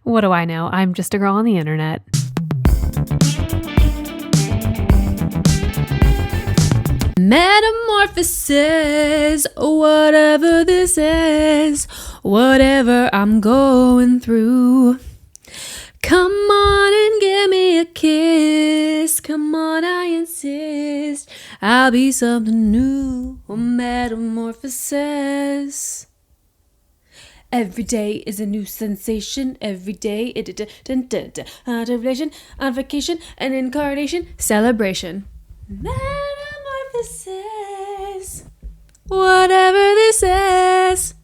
What do I know? I'm just a girl on the internet. Metamorphosis, whatever this is, whatever I'm going through. Come on and give me a kiss. Come on, I insist. I'll be something new. Metamorphosis. Every day is a new sensation. Every day, contemplation, on vacation, an incarnation, celebration. Metamorphosis. Whatever this is.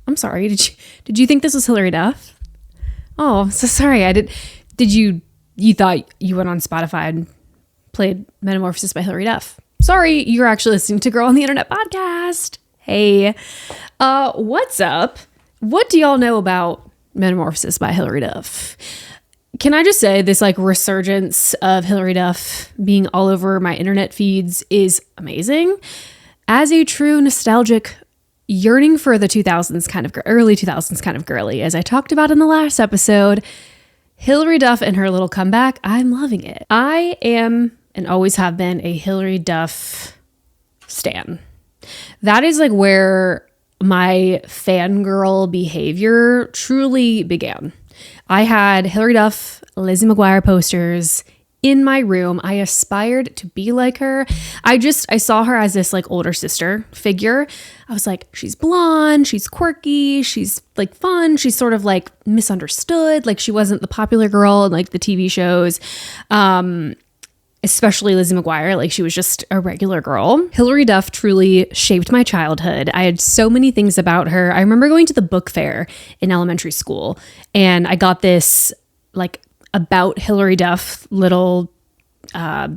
I'm sorry. Did you think this was Hilary Duff? Oh, so sorry. You thought you went on Spotify and played Metamorphosis by Hilary Duff. Sorry, you're actually listening to Girl on the Internet podcast. Hey, what's up? What do y'all know about Metamorphosis by Hilary Duff? Can I just say this resurgence of Hilary Duff being all over my internet feeds is amazing. As a true nostalgic yearning for the 2000s early 2000s kind of girly, as I talked about in the last episode, Hilary Duff and her little comeback, I'm loving it. I am and always have been a Hilary Duff stan. That is where my fangirl behavior truly began. I had Hilary Duff, Lizzie McGuire posters in my room. I aspired to be like her. I saw her as this older sister figure. I was like, she's blonde, she's quirky, she's fun, she's sort of misunderstood. She wasn't the popular girl in the TV shows. Especially Lizzie McGuire, she was just a regular girl. Hilary Duff truly shaped my childhood. I had so many things about her. I remember going to the book fair in elementary school, and I got this about Hilary Duff little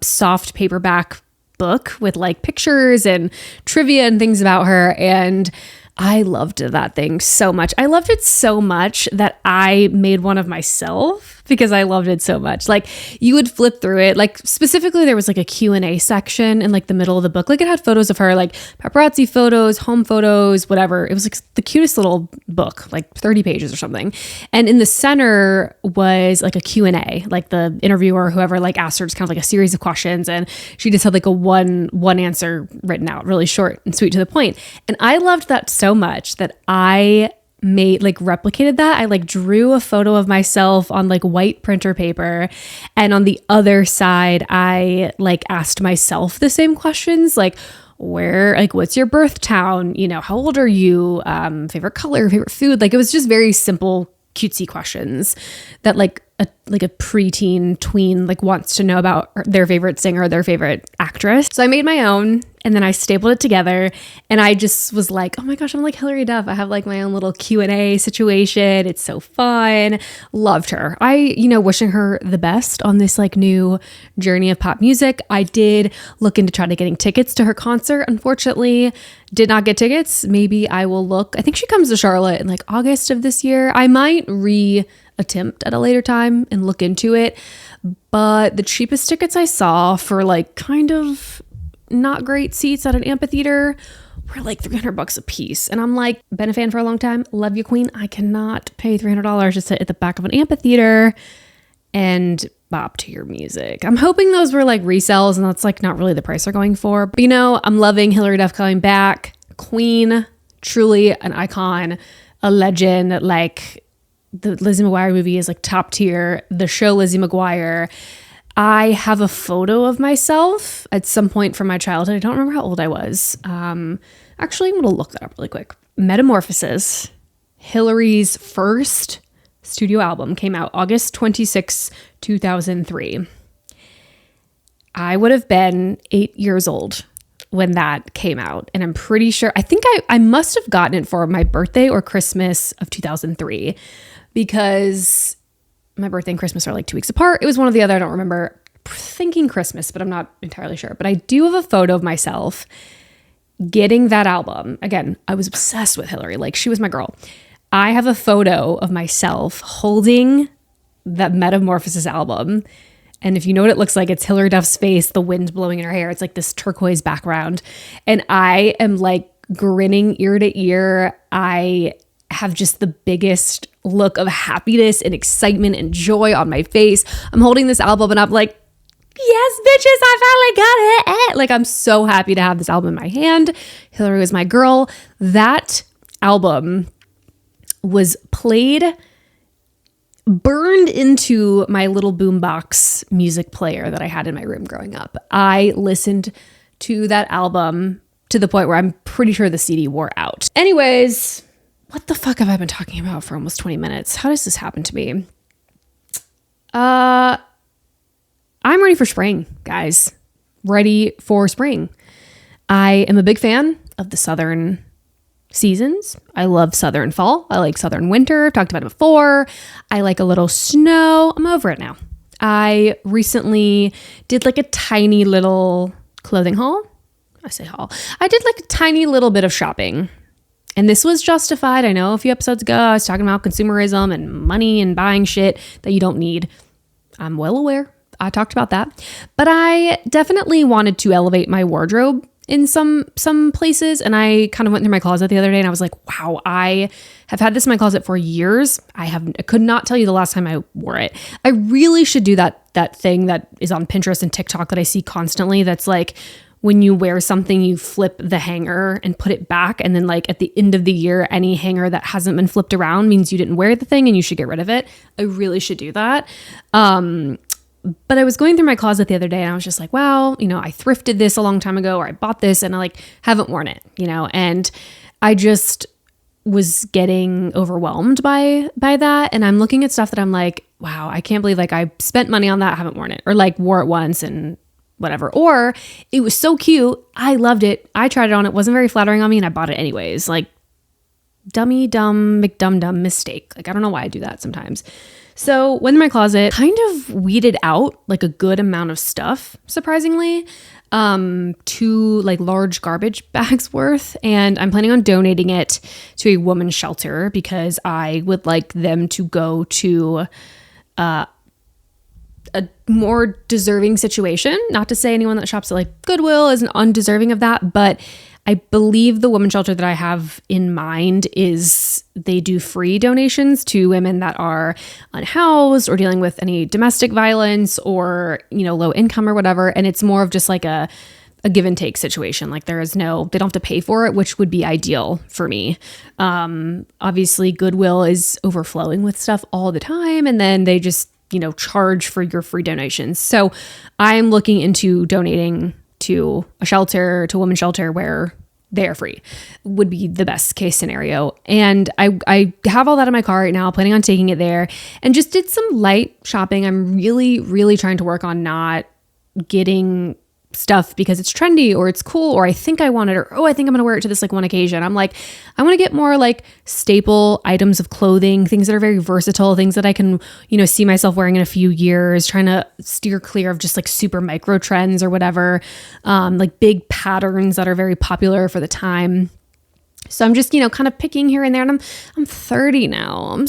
soft paperback book with pictures and trivia and things about her, and I loved that thing so much. I loved it so much that I made one of myself because I loved it so much. You would flip through it. Specifically, there was a Q&A section in the middle of the book. It had photos of her, paparazzi photos, home photos, whatever. It was the cutest little book, 30 pages or something. And in the center was a Q&A, the interviewer, whoever asked her just kind of a series of questions. And she just had a one answer written out, really short and sweet to the point. And I loved that so much that I replicated that. I drew a photo of myself on white printer paper, and on the other side I asked myself the same questions, where, what's your birth town, how old are you, favorite color, favorite food. It was just very simple cutesy questions that a preteen tween wants to know about their favorite singer, their favorite actress. So I made my own, and then I stapled it together, and I just was oh my gosh, I'm Hilary Duff. I have my own little Q&A situation. It's so fun. Loved her. Wishing her the best on this new journey of pop music. I did look into trying to getting tickets to her concert. Unfortunately, did not get tickets. Maybe I will look. I think she comes to Charlotte in August of this year. I might attempt at a later time and look into it, but the cheapest tickets I saw for kind of not great seats at an amphitheater were $300 a piece, and I'm been a fan for a long time, love you queen. I cannot pay $300 to sit at the back of an amphitheater and bop to your music. I'm hoping those were resells, and that's not really the price they're going for, but I'm loving Hilary Duff coming back. Queen, truly an icon, a legend. The Lizzie McGuire movie is top tier. The show Lizzie McGuire. I have a photo of myself at some point from my childhood. I don't remember how old I was. Actually, I'm going to look that up really quick. Metamorphosis, Hilary's first studio album, came out August 26, 2003. I would have been 8 years old when that came out. And I'm pretty sure, I think I must have gotten it for my birthday or Christmas of 2003, because my birthday and Christmas are 2 weeks apart. It was one or the other. I don't remember, thinking Christmas, but I'm not entirely sure. But I do have a photo of myself getting that album. Again, I was obsessed with Hilary. She was my girl. I have a photo of myself holding that Metamorphosis album. And if you know what it looks like, it's Hilary Duff's face, the wind blowing in her hair. It's this turquoise background. And I am grinning ear to ear. I have just the biggest look of happiness and excitement and joy on my face. I'm holding this album and I'm like, yes, bitches, I finally got it. Like, I'm so happy to have this album in my hand. Hillary was my girl. That album was burned into my little boombox music player that I had in my room growing up. I listened to that album to the point where I'm pretty sure the CD wore out. Anyways, what the fuck have I been talking about for almost 20 minutes? How does this happen to me? I'm ready for spring, guys. Ready for spring. I am a big fan of the southern seasons. I love southern fall. I like southern winter. I've talked about it before. I like a little snow. I'm over it now. I recently did like a tiny little clothing haul. I say haul. I did like a tiny little bit of shopping. And this was justified. I know a few episodes ago I was talking about consumerism and money and buying shit that you don't need. I'm well aware. I talked about that. But I definitely wanted to elevate my wardrobe in some places. And I kind of went through my closet the other day and I was like, wow, I have had this in my closet for years. I could not tell you the last time I wore it. I really should do that thing that is on Pinterest and TikTok that I see constantly. That's like, when you wear something, you flip the hanger and put it back. And then like at the end of the year, any hanger that hasn't been flipped around means you didn't wear the thing and you should get rid of it. I really should do that. But I was going through my closet the other day and I was just like, wow, I thrifted this a long time ago, or I bought this and I like haven't worn it, and I just was getting overwhelmed by that. And I'm looking at stuff that I'm like, wow, I can't believe like I spent money on that, I haven't worn it, or like wore it once and whatever. Or it was so cute. I loved it. I tried it on. It wasn't very flattering on me and I bought it anyways. Like dumb mistake. Like, I don't know why I do that sometimes. So went in my closet, kind of weeded out like a good amount of stuff, surprisingly, 2 like large garbage bags worth. And I'm planning on donating it to a women's shelter because I would like them to go to, a more deserving situation. Not to say anyone that shops at like Goodwill isn't undeserving of that, but I believe the women's shelter that I have in mind is they do free donations to women that are unhoused or dealing with any domestic violence or, low income or whatever. And it's more of just like a give and take situation. Like they don't have to pay for it, which would be ideal for me. Obviously Goodwill is overflowing with stuff all the time. And then they just, charge for your free donations. So I'm looking into donating to a shelter, to a women's shelter where they are free, would be the best case scenario. And I have all that in my car right now, planning on taking it there, and just did some light shopping. I'm really, really trying to work on not getting stuff because it's trendy or it's cool or I think I want it, or I think I'm gonna wear it to this like one occasion. I'm like, I want to get more like staple items of clothing, things that are very versatile, things that I can see myself wearing in a few years, trying to steer clear of just like super micro trends or whatever, like big patterns that are very popular for the time. So I'm just, kind of picking here and there, and I'm 30 now. I'm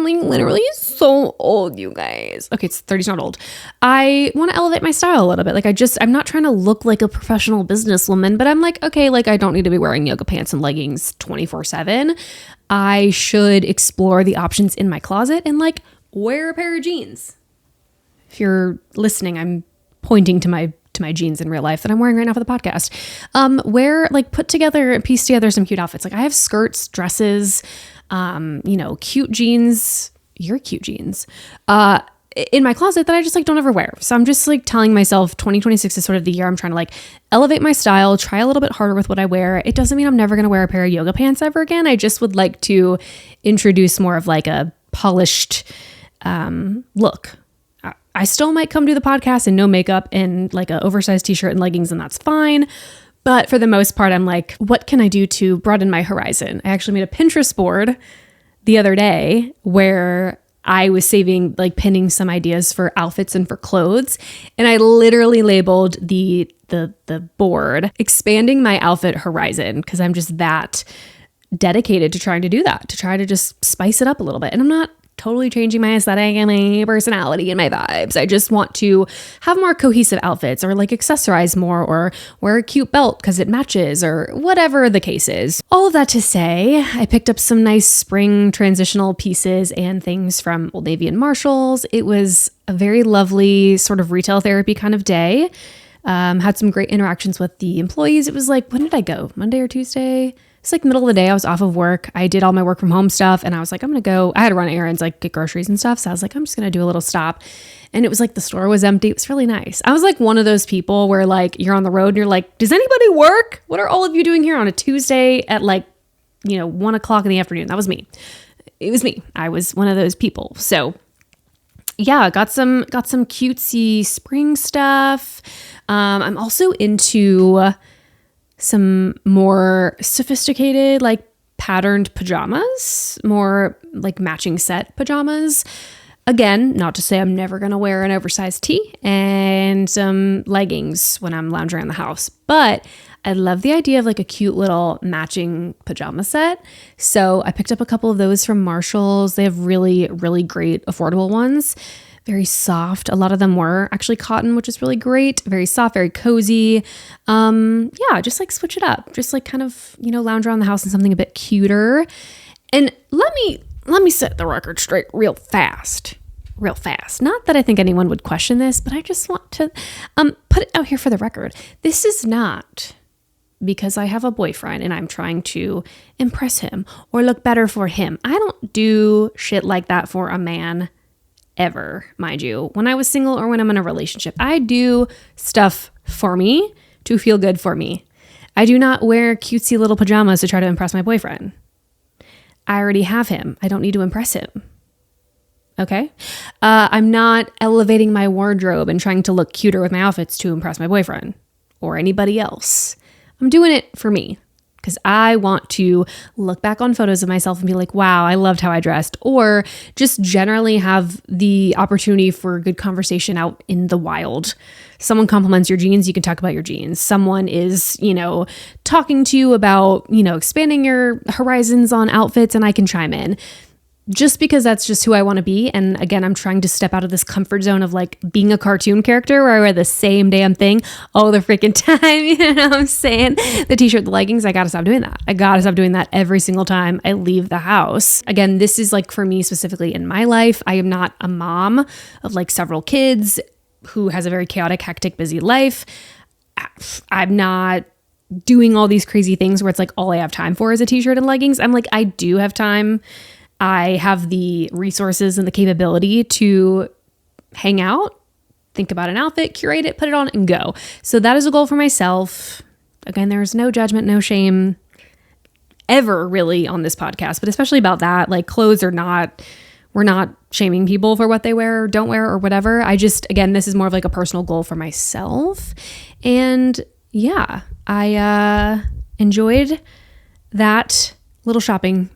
like literally so old, you guys. Okay, 30's not old. I want to elevate my style a little bit. Like I'm not trying to look like a professional businesswoman, but I'm like, okay, like I don't need to be wearing yoga pants and leggings 24/7. I should explore the options in my closet and like wear a pair of jeans. If you're listening, I'm pointing to my jeans in real life that I'm wearing right now for the podcast. Put together and piece together some cute outfits. Like I have skirts, dresses, cute jeans, your cute jeans, in my closet that I just like don't ever wear. So I'm just like telling myself 2026 is sort of the year I'm trying to like elevate my style, try a little bit harder with what I wear. It doesn't mean I'm never going to wear a pair of yoga pants ever again. I just would like to introduce more of like a polished, look. I still might come do the podcast in no makeup and like an oversized t-shirt and leggings, and that's fine. But for the most part, I'm like, what can I do to broaden my horizon? I actually made a Pinterest board the other day where I was pinning some ideas for outfits and for clothes. And I literally labeled the board expanding my outfit horizon, because I'm just that dedicated to trying to do that, to try to just spice it up a little bit. And I'm not totally changing my aesthetic and my personality and my vibes. I just want to have more cohesive outfits, or like accessorize more, or wear a cute belt because it matches, or whatever the case is. All of that to say, I picked up some nice spring transitional pieces and things from Old Navy and Marshalls. It was a very lovely sort of retail therapy kind of day. Had some great interactions with the employees. It was like, when did I go? Monday or Tuesday? It's like middle of the day. I was off of work. I did all my work from home stuff, and I was like, I'm going to go. I had to run errands, like get groceries and stuff. So I was like, I'm just going to do a little stop. And it was like the store was empty. It was really nice. I was like one of those people where like you're on the road and you're like, does anybody work? What are all of you doing here on a Tuesday at like, 1 o'clock in the afternoon? That was me. It was me. I was one of those people. So yeah, got some cutesy spring stuff. I'm also into some more sophisticated, like patterned pajamas, more like matching set pajamas. Again, not to say I'm never going to wear an oversized tee and some leggings when I'm lounging around the house, but I love the idea of like a cute little matching pajama set. So I picked up a couple of those from Marshalls. They have really, really great affordable ones. Very soft. A lot of them were actually cotton, which is really great. Very soft, very cozy. Yeah, just like switch it up. Just like kind of, lounge around the house in something a bit cuter. And let me set the record straight real fast. Not that I think anyone would question this, but I just want to put it out here for the record. This is not because I have a boyfriend and I'm trying to impress him or look better for him. I don't do shit like that for a man ever, mind you. When I was single or when I'm in a relationship, I do stuff for me to feel good for me. I do not wear cutesy little pajamas to try to impress my boyfriend. I already have him. I don't need to impress him. Okay? I'm not elevating my wardrobe and trying to look cuter with my outfits to impress my boyfriend or anybody else. I'm doing it for me because I want to look back on photos of myself and be like, wow, I loved how I dressed, or just generally have the opportunity for good conversation out in the wild. Someone compliments your jeans, you can talk about your jeans. Someone is, talking to you about, expanding your horizons on outfits, and I can chime in. Just because that's just who I want to be. And again, I'm trying to step out of this comfort zone of like being a cartoon character where I wear the same damn thing all the freaking time. You know what I'm saying? The t-shirt, the leggings, I got to stop doing that. I got to stop doing that every single time I leave the house. Again, this is like for me specifically in my life. I am not a mom of like several kids who has a very chaotic, hectic, busy life. I'm not doing all these crazy things where it's like all I have time for is a t-shirt and leggings. I'm like, I do have time. I have the resources and the capability to hang out, think about an outfit, curate it, put it on, and go. So that is a goal for myself. Again, there's no judgment, no shame ever really on this podcast, but especially about that. Like clothes we're not shaming people for what they wear or don't wear or whatever. Again, this is more of like a personal goal for myself. And yeah, I enjoyed that little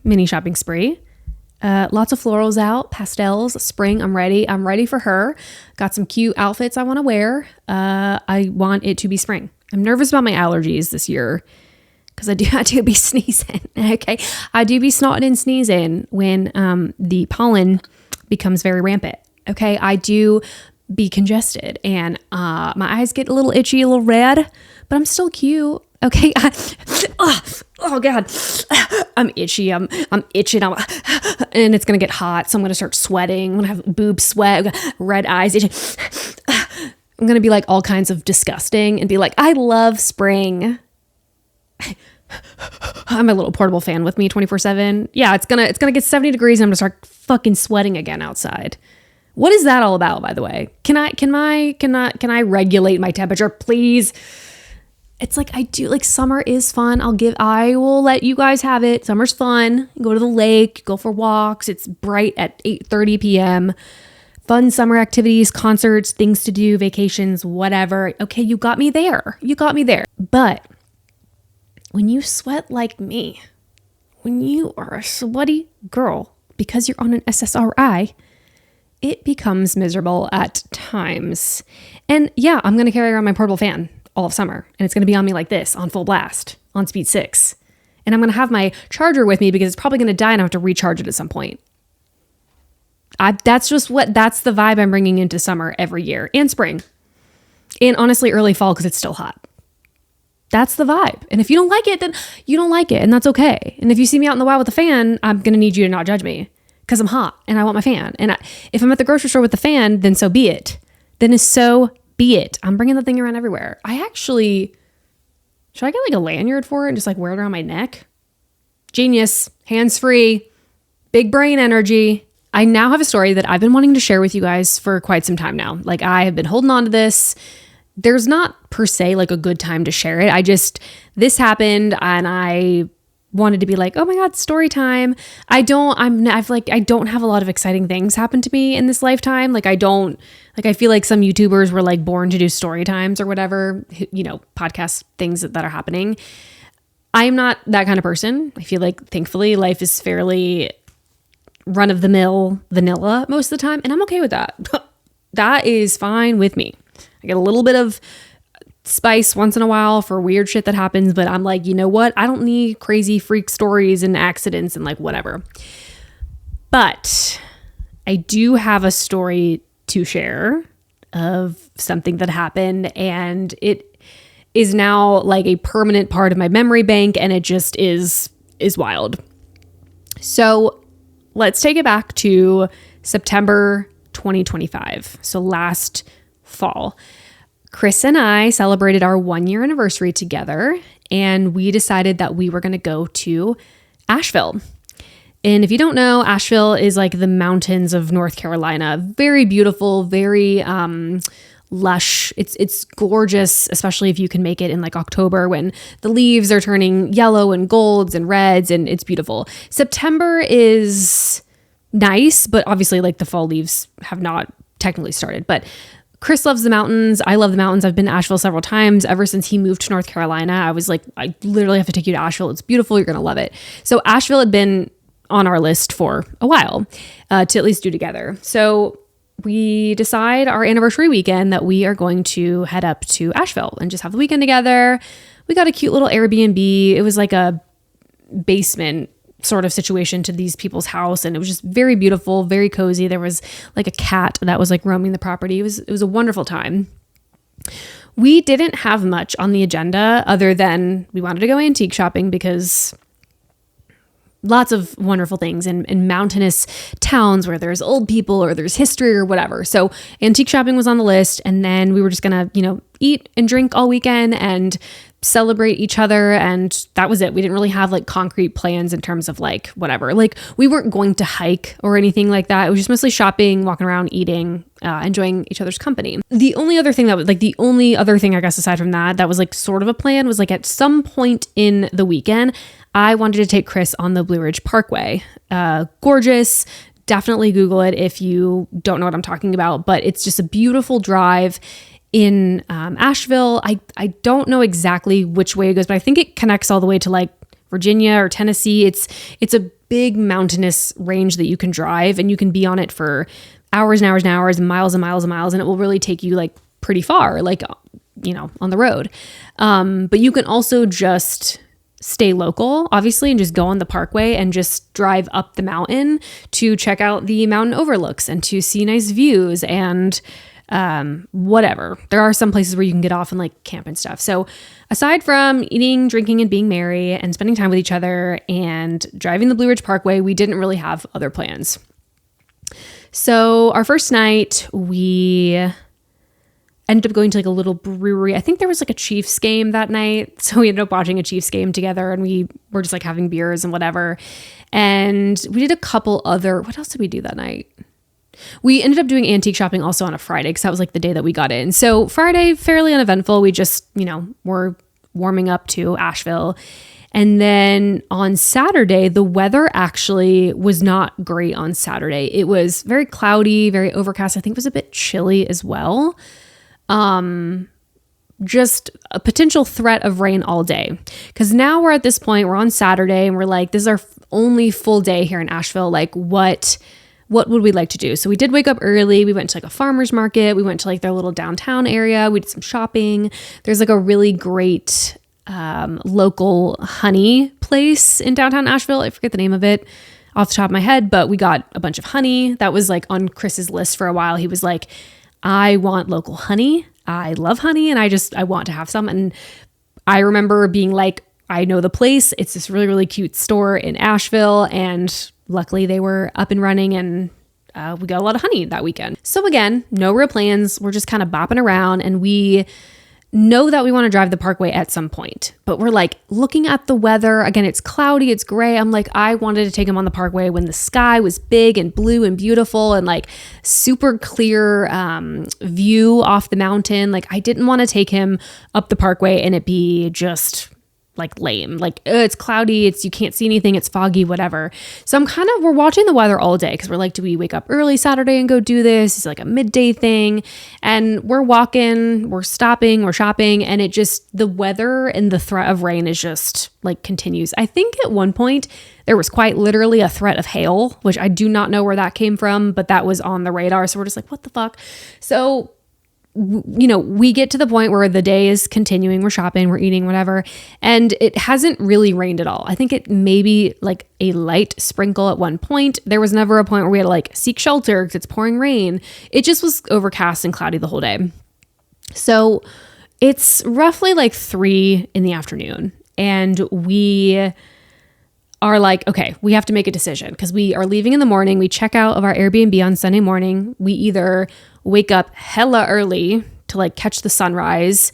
mini shopping spree. Lots of florals out, pastels, spring. I'm ready for her. Got some cute outfits I want to wear. I want it to be spring. I'm nervous about my allergies this year because I do be sneezing. Okay. I do be snotting and sneezing when, the pollen becomes very rampant. Okay. I do be congested and, my eyes get a little itchy, a little red, but I'm still cute. Okay. Oh God. I'm itchy. I'm itching. And it's going to get hot. So I'm going to start sweating. I'm going to have boob sweat, red eyes. Itching. I'm going to be like all kinds of disgusting and be like, I love spring. I'm a little portable fan with me 24/7. Yeah. It's going to get 70 degrees. And I'm going to start fucking sweating again outside. What is that all about, by the way? Can I regulate my temperature, please? It's like, I do like summer is fun. I will let you guys have it. Summer's fun. You go to the lake, go for walks. It's bright at 8:30 p.m. Fun summer activities, concerts, things to do, vacations, whatever. Okay, you got me there. But when you sweat like me, when you are a sweaty girl because you're on an SSRI, it becomes miserable at times. And yeah, I'm going to carry around my portable fan all of summer. And it's going to be on me like this, on full blast, on speed 6. And I'm going to have my charger with me because it's probably going to die and I have to recharge it at some point. That's the vibe I'm bringing into summer every year and spring. And honestly, early fall because it's still hot. That's the vibe. And if you don't like it, then you don't like it. And that's okay. And if you see me out in the wild with a fan, I'm going to need you to not judge me because I'm hot and I want my fan. And if I'm at the grocery store with the fan, then so be it. I'm bringing the thing around everywhere. Should I get like a lanyard for it and just like wear it around my neck? Genius, hands-free, big brain energy. I now have a story that I've been wanting to share with you guys for quite some time now. Like I have been holding on to this. There's not per se like a good time to share it. This happened and I wanted to be like, oh my God, story time. I don't have a lot of exciting things happen to me in this lifetime. I feel like some YouTubers were like born to do story times or whatever, podcast things that are happening. I'm not that kind of person. I feel like thankfully life is fairly run of the mill vanilla most of the time. And I'm okay with that. That is fine with me. I get a little bit of spice once in a while for weird shit that happens, but I'm like, you know what? I don't need crazy freak stories and accidents and like whatever. But I do have a story to share of something that happened, and it is now like a permanent part of my memory bank, and it just is wild. So let's take it back to September 2025. So last fall. Chris and I celebrated our 1-year anniversary together, and we decided that we were going to go to Asheville. And if you don't know, Asheville is like the mountains of North Carolina. Very beautiful, very lush. It's gorgeous, especially if you can make it in like October when the leaves are turning yellow and golds and reds, and it's beautiful. September is nice, but obviously like the fall leaves have not technically started. But Chris loves the mountains. I love the mountains. I've been to Asheville several times. Ever since he moved to North Carolina, I was like, I literally have to take you to Asheville. It's beautiful. You're going to love it. So Asheville had been on our list for a while to at least do together. So we decide our anniversary weekend that we are going to head up to Asheville and just have the weekend together. We got a cute little Airbnb. It was like a basement sort of situation to these people's house, and it was just very beautiful, very cozy. There was like a cat that was like roaming the property. It was a wonderful time. We didn't have much on the agenda other than we wanted to go antique shopping because lots of wonderful things in mountainous towns where there's old people or there's history or whatever. So antique shopping was on the list, and then we were just gonna, eat and drink all weekend and celebrate each other, and that was it. We didn't really have like concrete plans in terms of like whatever. Like we weren't going to hike or anything like that. It was just mostly shopping, walking around, eating, enjoying each other's company. The only other thing I guess aside from that was like sort of a plan was like at some point in the weekend, I wanted to take Chris on the Blue Ridge Parkway. Gorgeous. Definitely Google it if you don't know what I'm talking about, but it's just a beautiful drive in Asheville. I don't know exactly which way it goes, but I think it connects all the way to like Virginia or Tennessee. It's a big mountainous range that you can drive, and you can be on it for hours and hours and hours and miles and miles and miles, and it will really take you like pretty far, like, on the road. But you can also just stay local, obviously, and just go on the parkway and just drive up the mountain to check out the mountain overlooks and to see nice views and whatever. There are some places where you can get off and like camp and stuff. So aside from eating, drinking, and being merry and spending time with each other and driving the Blue Ridge Parkway, we didn't really have other plans. So our first night, we ended up going to like a little brewery. I think there was like a Chiefs game that night. So we ended up watching a Chiefs game together, and we were just like having beers and whatever. And we did a couple other, what else did we do that night? We ended up doing antique shopping also on a Friday because that was like the day that we got in. So Friday, fairly uneventful. We just, were warming up to Asheville. And then on Saturday, the weather actually was not great on Saturday. It was very cloudy, very overcast. I think it was a bit chilly as well. Just a potential threat of rain all day. Because now we're at this point, we're on Saturday, and we're like, this is our only full day here in Asheville. Like, what would we like to do? So we did wake up early. We went to like a farmer's market. We went to like their little downtown area. We did some shopping. There's like a really great local honey place in downtown Asheville. I forget the name of it. off the top of my head, but we got a bunch of honey. That was like on Chris's list for a while. He was like, I want local honey. I love honey and I want to have some. And I remember being like, I know the place. It's this really, really cute store in Asheville. And luckily they were up and running and we got a lot of honey that weekend. So again, no real plans. We're just kind of bopping around and we know that we want to drive the parkway at some point, but we're like looking at the weather. Again, it's cloudy, it's gray. I'm like, I wanted to take him on the parkway when the sky was big and blue and beautiful and like super clear view off the mountain. Like I didn't want to take him up the parkway and it be just like lame, like it's cloudy, you can't see anything, it's foggy, whatever. So we're watching the weather all day because we're like, do we wake up early Saturday and go do this? It's like a midday thing. And we're walking, we're stopping, we're shopping, and it just, the weather and the threat of rain is just like continues. I think at one point there was quite literally a threat of hail, which I do not know where that came from, but that was on the radar. So we're just like, what the fuck? So we get to the point where the day is continuing, we're shopping, we're eating, whatever, and it hasn't really rained at all. I think it may be like a light sprinkle at one point. There was never a point where we had to like seek shelter because it's pouring rain. It just was overcast and cloudy the whole day. So it's roughly like 3 p.m. and we are like, okay, we have to make a decision because we are leaving in the morning. We check out of our Airbnb on Sunday morning. We either wake up hella early to like catch the sunrise,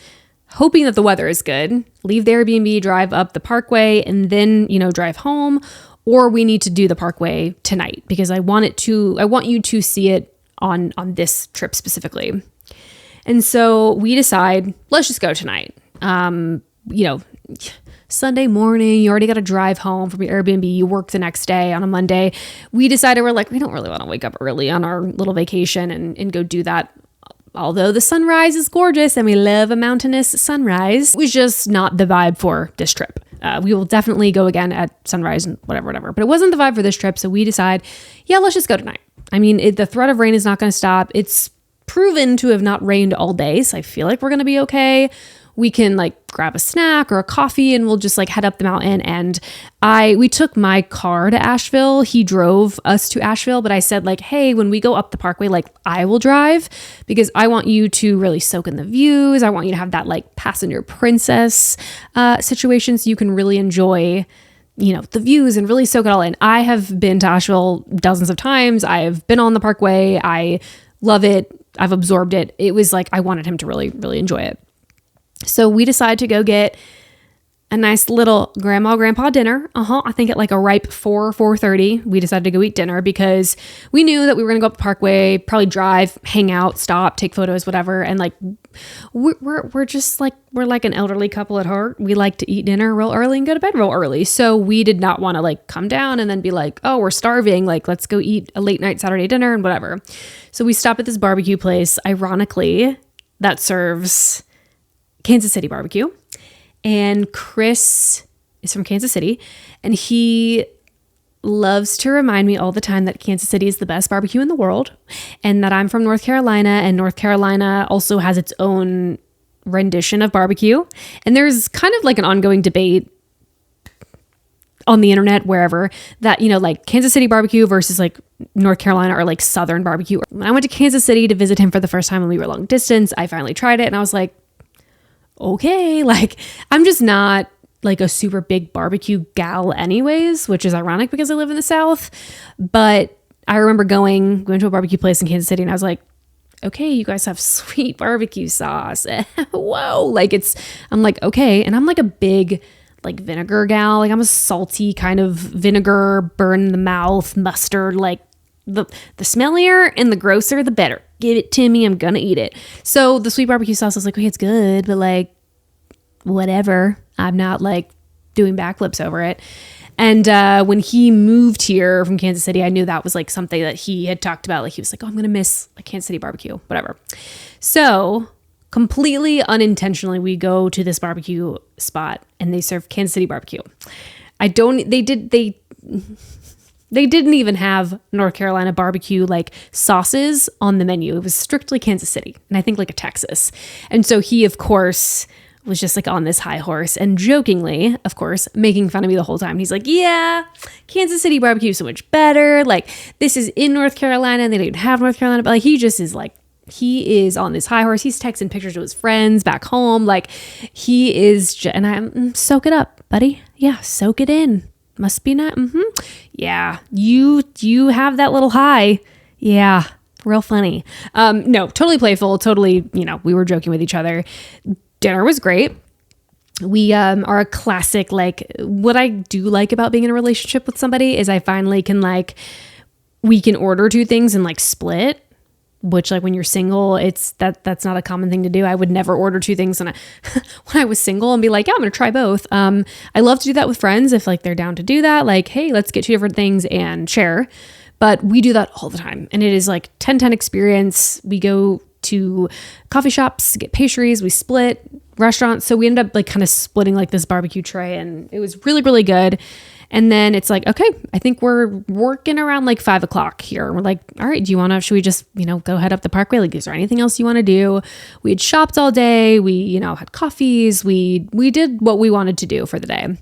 hoping that the weather is good, leave the Airbnb, drive up the parkway, and then, drive home, or we need to do the parkway tonight because I want you to see it on this trip specifically. And so we decide, let's just go tonight. Sunday morning, you already got to drive home from your Airbnb. You work the next day on a Monday. We decided we're like, we don't really want to wake up early on our little vacation and go do that. Although the sunrise is gorgeous and we love a mountainous sunrise, it was just not the vibe for this trip. We will definitely go again at sunrise and whatever. But it wasn't the vibe for this trip. So we decide, yeah, let's just go tonight. I mean, the threat of rain is not going to stop. It's proven to have not rained all day. So I feel like we're going to be okay. We can like grab a snack or a coffee and we'll just like head up the mountain. And we took my car to Asheville. He drove us to Asheville, but I said like, hey, when we go up the parkway, like I will drive because I want you to really soak in the views. I want you to have that like passenger princess situation so you can really enjoy the views and really soak it all in. I have been to Asheville dozens of times. I've been on the parkway. I love it. I've absorbed it. It was like, I wanted him to really, really enjoy it. So we decided to go get a nice little grandpa dinner. I think at like a ripe 4:30, we decided to go eat dinner because we knew that we were going to go up the parkway, probably drive, hang out, stop, take photos, whatever. And like, we're just like, we're like an elderly couple at heart. We like to eat dinner real early and go to bed real early. So we did not want to like come down and then be like, oh, we're starving. Like, let's go eat a late night Saturday dinner and whatever. So we stop at this barbecue place, ironically, that serves Kansas City barbecue. And Chris is from Kansas City and he loves to remind me all the time that Kansas City is the best barbecue in the world and that I'm from North Carolina and North Carolina also has its own rendition of barbecue. And there's kind of like an ongoing debate on the internet, wherever, that, like Kansas City barbecue versus like North Carolina or like Southern barbecue. When I went to Kansas City to visit him for the first time when we were long distance, I finally tried it and I was like, okay, like I'm just not like a super big barbecue gal anyways, which is ironic because I live in the South. But I remember going to a barbecue place in Kansas City and I was like, okay, you guys have sweet barbecue sauce. Whoa. Like I'm like, okay. And I'm like a big like vinegar gal. Like I'm a salty kind of vinegar, burn in the mouth, mustard, like the smellier and the grosser, the better. Give it to me. I'm going to eat it. So the sweet barbecue sauce, I was like, okay, it's good, but like, whatever. I'm not like doing backflips over it. And when he moved here from Kansas City, I knew that was like something that he had talked about. Like he was like, oh, I'm going to miss like Kansas City barbecue, whatever. So completely unintentionally, we go to this barbecue spot and they serve Kansas City barbecue. They didn't even have North Carolina barbecue like sauces on the menu. It was strictly Kansas City and I think like a Texas. And so he, of course, was just like on this high horse and jokingly, of course, making fun of me the whole time. He's like, yeah, Kansas City barbecue is so much better. Like, this is in North Carolina and they don't even have North Carolina. But like, he just is like, he is on this high horse. He's texting pictures to his friends back home. Like, he is, and I'm soak it up, buddy. Yeah, soak it in. Must be not. Yeah, you have that little high. Yeah, real funny. No, totally playful. Totally, we were joking with each other. Dinner was great. We are a classic, like, what I do like about being in a relationship with somebody is I finally can, like, we can order two things and like split, which, like, when you're single, that's not a common thing to do. I would never order two things when I was single and be like, yeah, I'm going to try both. I love to do that with friends if like they're down to do that. Like, hey, let's get two different things and share. But we do that all the time. And it is like 10/10 experience. We go to coffee shops, get pastries, we split restaurants. So we ended up like kind of splitting like this barbecue tray, and it was really, really good. And then it's like, okay, I think we're working around like 5:00 here. We're like, all right, should we just, go head up the parkway? Like, is there anything else you want to do? We had shopped all day. We, had coffees. We did what we wanted to do for the day.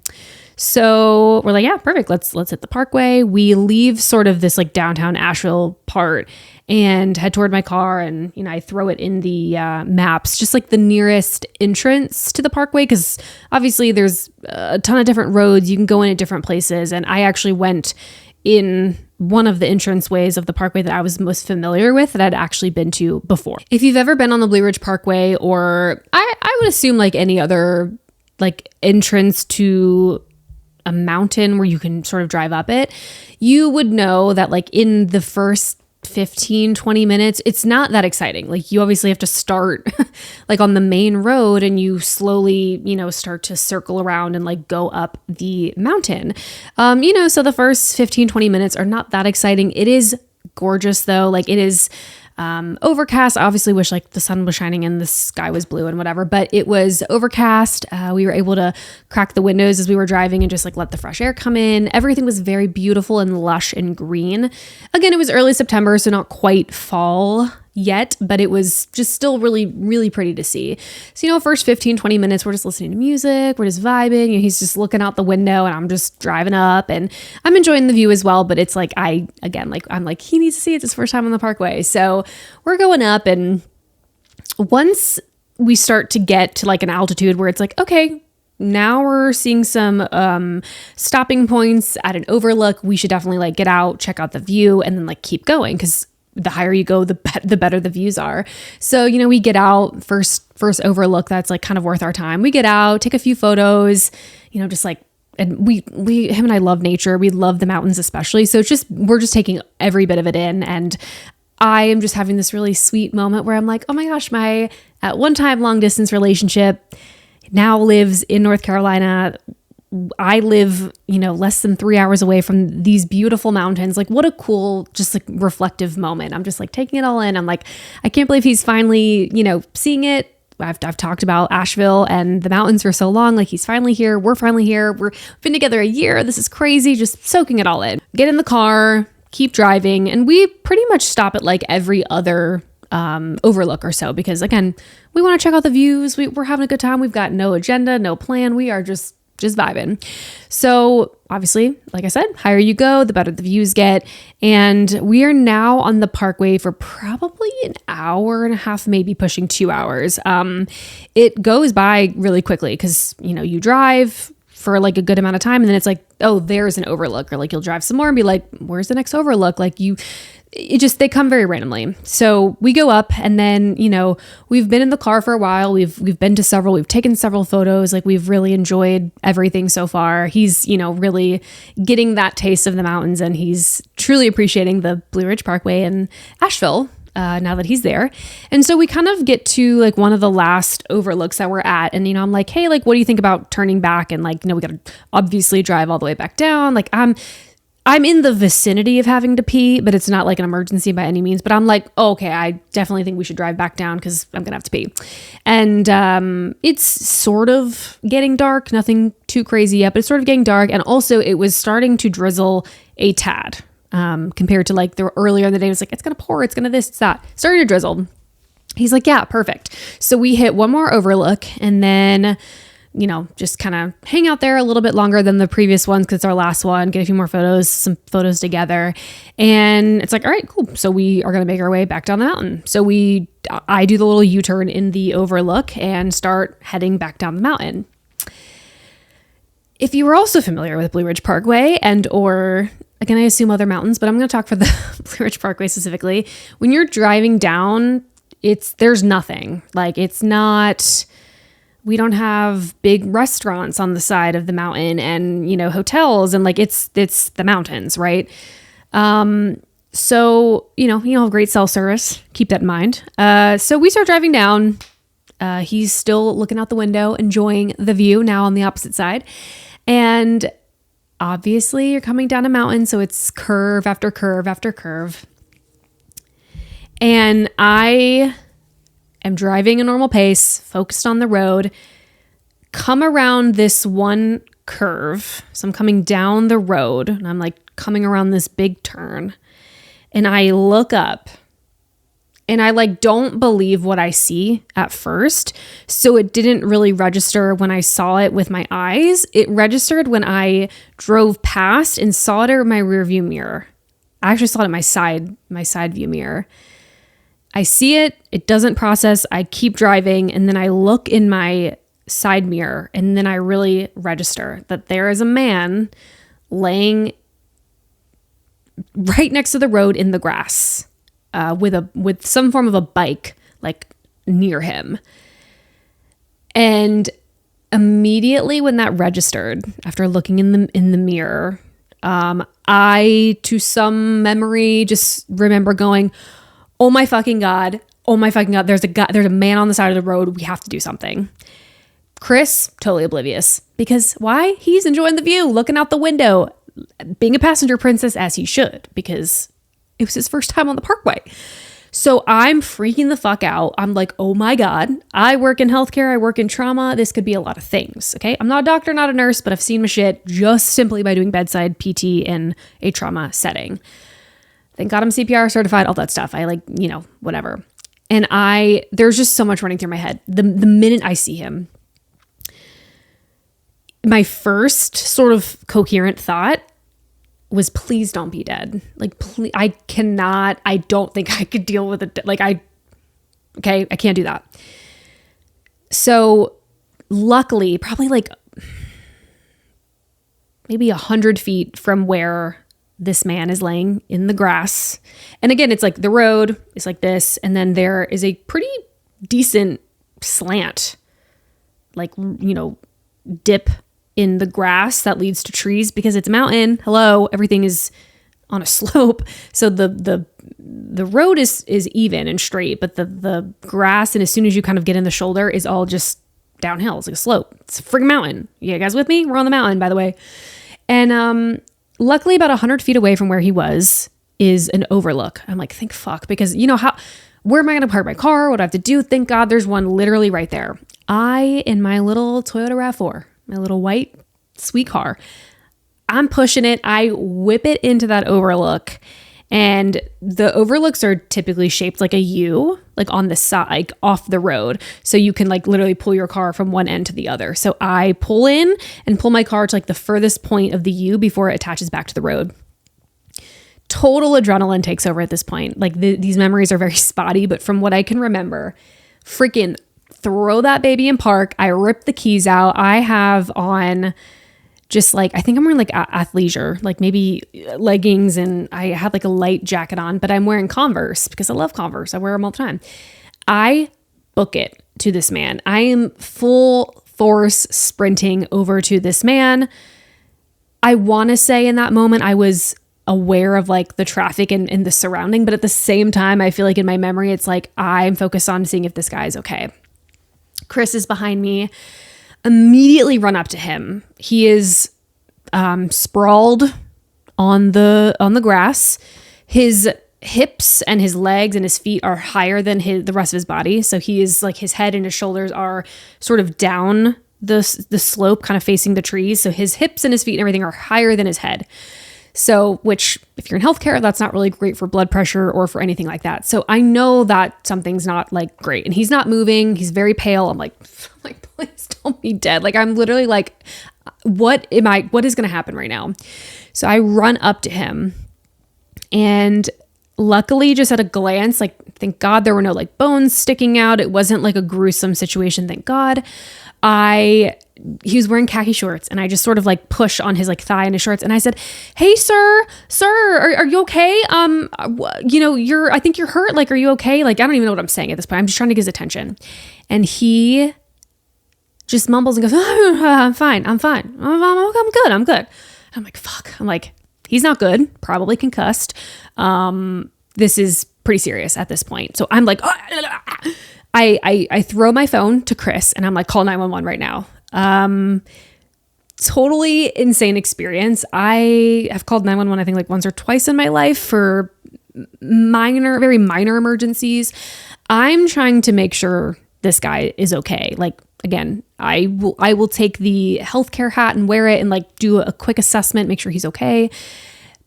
So we're like, yeah, perfect. Let's hit the parkway. We leave sort of this like downtown Asheville part and head toward my car. And, I throw it in the maps, just like the nearest entrance to the parkway. Cause obviously there's a ton of different roads. You can go in at different places. And I actually went in one of the entrance ways of the parkway that I was most familiar with that I'd actually been to before. If you've ever been on the Blue Ridge Parkway, or I would assume like any other like entrance to a mountain where you can sort of drive up it, you would know that like in the first 15-20 minutes, it's not that exciting. Like, you obviously have to start like on the main road and you slowly, start to circle around and like go up the mountain. So the first 15-20 minutes are not that exciting. It is gorgeous though. Like, it is overcast. I obviously wish like the sun was shining and the sky was blue and whatever, but it was overcast. We were able to crack the windows as we were driving and just like let the fresh air come in. Everything was very beautiful and lush and green. Again, it was early September, so not quite fall yet, but it was just still really, really pretty to see. So, first 15-20 minutes, we're just listening to music, we're just vibing, and he's just looking out the window and I'm just driving up and I'm enjoying the view as well. But it's like, I'm like, he needs to see it. It's his first time on the parkway. So we're going up, and once we start to get to like an altitude where it's like, okay, now we're seeing some stopping points at an overlook. We should definitely like get out, check out the view, and then like keep going, because the higher you go, the better the views are. So, we get out, first overlook that's like kind of worth our time. We get out, take a few photos, just like, and him and I love nature. We love the mountains especially. So we're just taking every bit of it in. And I am just having this really sweet moment where I'm like, oh my gosh, my at one time long distance relationship now lives in North Carolina. I live, less than 3 hours away from these beautiful mountains. Like, what a cool, just like reflective moment. I'm just like taking it all in. I'm like, I can't believe he's finally, seeing it. I've talked about Asheville and the mountains for so long. Like, he's finally here. We're finally here. We've been together a year. This is crazy. Just soaking it all in. Get in the car, keep driving. And we pretty much stop at like every other overlook or so, because again, we want to check out the views. We're having a good time. We've got no agenda, no plan. We are just vibing. So obviously, like I said, higher you go, the better the views get. And we are now on the parkway for probably an hour and a half, maybe pushing 2 hours. It goes by really quickly because, you drive for like a good amount of time and then it's like, oh, there's an overlook, or like you'll drive some more and be like, where's the next overlook? Like they come very randomly. So we go up, and then, we've been in the car for a while. We've been to several, we've taken several photos. Like, we've really enjoyed everything so far. He's, really getting that taste of the mountains, and he's truly appreciating the Blue Ridge Parkway in Asheville. Now that he's there. And so we kind of get to like one of the last overlooks that we're at. And, I'm like, hey, like, what do you think about turning back? And like, we got to obviously drive all the way back down. Like, I'm in the vicinity of having to pee, but it's not like an emergency by any means. But I'm like, oh, okay, I definitely think we should drive back down because I'm going to have to pee. And it's sort of getting dark, nothing too crazy yet, but it's sort of getting dark. And also it was starting to drizzle a tad compared to like the earlier in the day. It was like, it's going to pour, it's going to this, it's that. Starting to drizzle. He's like, yeah, perfect. So we hit one more overlook and then, just kind of hang out there a little bit longer than the previous ones because it's our last one, get a few more photos, some photos together. And it's like, all right, cool. So we are going to make our way back down the mountain. So I do the little U-turn in the overlook and start heading back down the mountain. If you were also familiar with Blue Ridge Parkway or again, I assume other mountains, but I'm going to talk for the Blue Ridge Parkway specifically. When you're driving down, there's nothing. Like we don't have big restaurants on the side of the mountain and, hotels and it's the mountains, right? So, you have great cell service. Keep that in mind. So we start driving down. He's still looking out the window, enjoying the view now on the opposite side. And obviously you're coming down a mountain, so it's curve after curve after curve. And I am driving a normal pace, focused on the road, come around this one curve. So I'm coming down the road and I'm coming around this big turn and I look up and I don't believe what I see at first. So it didn't really register when I saw it with my eyes. It registered when I drove past and saw it in my rear view mirror. I actually saw it in my side view mirror. I see it, it doesn't process, I keep driving, and then I look in my side mirror, and then I really register that there is a man laying right next to the road in the grass, with some form of a bike, near him. And immediately when that registered, after looking in the mirror, I, to some memory, just remember going, oh my fucking God, there's a man on the side of the road. We have to do something. Chris, totally oblivious. Because why? He's enjoying the view, looking out the window, being a passenger princess as he should, because it was his first time on the parkway. So I'm freaking the fuck out. I'm like, oh my God, I work in healthcare. I work in trauma. This could be a lot of things. Okay. I'm not a doctor, not a nurse, but I've seen my shit just simply by doing bedside PT in a trauma setting. Thank God I'm CPR certified, all that stuff. I whatever. And there's just so much running through my head. The minute I see him, my first sort of coherent thought was, please don't be dead. Please, I don't think I could deal with it. I can't do that. So luckily, probably maybe 100 feet from where this man is laying in the grass. And again, it's the road is like this. And then there is a pretty decent slant, dip in the grass that leads to trees because it's a mountain. Hello. Everything is on a slope. So the road is even and straight, but the grass, and as soon as you kind of get in the shoulder, is all just downhill. It's like a slope. It's a friggin' mountain. You guys with me? We're on the mountain, by the way. And, luckily, about 100 feet away from where he was is an overlook. I'm like, thank fuck, because where am I going to park my car? What do I have to do? Thank God there's one literally right there. In my little Toyota RAV4, my little white, sweet car, I'm pushing it. I whip it into that overlook. And the overlooks are typically shaped like a U, on the side, off the road. So you can literally pull your car from one end to the other. So I pull in and pull my car to the furthest point of the U before it attaches back to the road. Total adrenaline takes over at this point. These memories are very spotty, but from what I can remember, freaking throw that baby in park. I rip the keys out. I have on just I think I'm wearing athleisure, maybe leggings, and I had a light jacket on, but I'm wearing Converse because I love Converse. I wear them all the time. I book it to this man. I am full force sprinting over to this man. I want to say in that moment I was aware of the traffic and the surrounding, but at the same time, I feel in my memory, it's I'm focused on seeing if this guy's okay. Chris is behind me. Immediately run up to him. He is sprawled on the grass. His hips and his legs and his feet are higher than the rest of his body. So he is his head and his shoulders are sort of down the slope, kind of facing the trees. So his hips and his feet and everything are higher than his head. So, which if you're in healthcare, that's not really great for blood pressure or for anything like that. So I know that something's not like great, and he's not moving. He's very pale. I'm like, please don't be dead. Like, I'm literally like, what is going to happen right now? So I run up to him, and luckily just at a glance, like, thank God there were no like bones sticking out. It wasn't like a gruesome situation. Thank God. He was wearing khaki shorts, and I just sort of like push on his like thigh in his shorts. And I said, "Hey, sir, are you okay? I think you're hurt. Like, are you okay?" Like, I don't even know what I'm saying at this point. I'm just trying to get his attention. And he just mumbles and goes, "Oh, I'm fine. I'm fine. I'm good. I'm good." I'm like, fuck. I'm like, he's not good. Probably concussed. This is pretty serious at this point. So I'm like, I throw my phone to Chris, and I'm like, call 911 right now. Totally insane experience. I have called 911, I think like once or twice in my life for very minor emergencies. I'm trying to make sure this guy is okay. Like, again, I will take the healthcare hat and wear it and like do a quick assessment, make sure he's okay.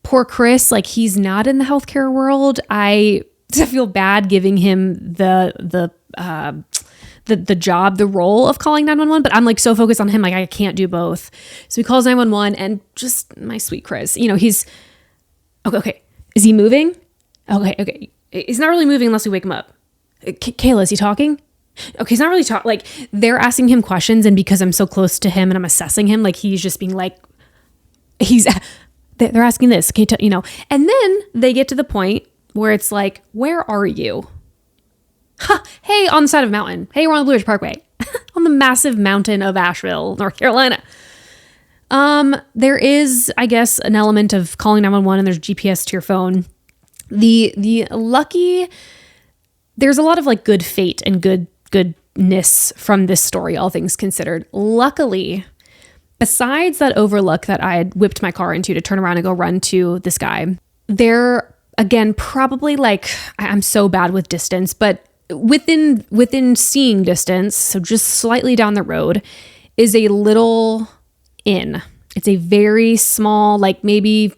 Poor Chris, like, he's not in the healthcare world. I feel bad giving him the job, the role of calling 911, but I'm like so focused on him, like I can't do both. So he calls 911, and just my sweet Chris, he's okay. Is he moving? Okay. He's not really moving unless we wake him up. Kayla, is he talking? Okay, he's not really talking. Like, they're asking him questions, and because I'm so close to him and I'm assessing him, like, he's just being like, they're asking this, and then they get to the point where it's like, where are you? Hey, on the side of a mountain. Hey, we're on the Blue Ridge Parkway on the massive mountain of Asheville, North Carolina. There is, I guess, an element of calling 911, and there's GPS to your phone. There's a lot of like good fate and goodness from this story, all things considered. Luckily, besides that overlook that I had whipped my car into to turn around and go run to this guy, there, again, probably like, I'm so bad with distance, but within seeing distance, so just slightly down the road, is a little inn. It's a very small, like maybe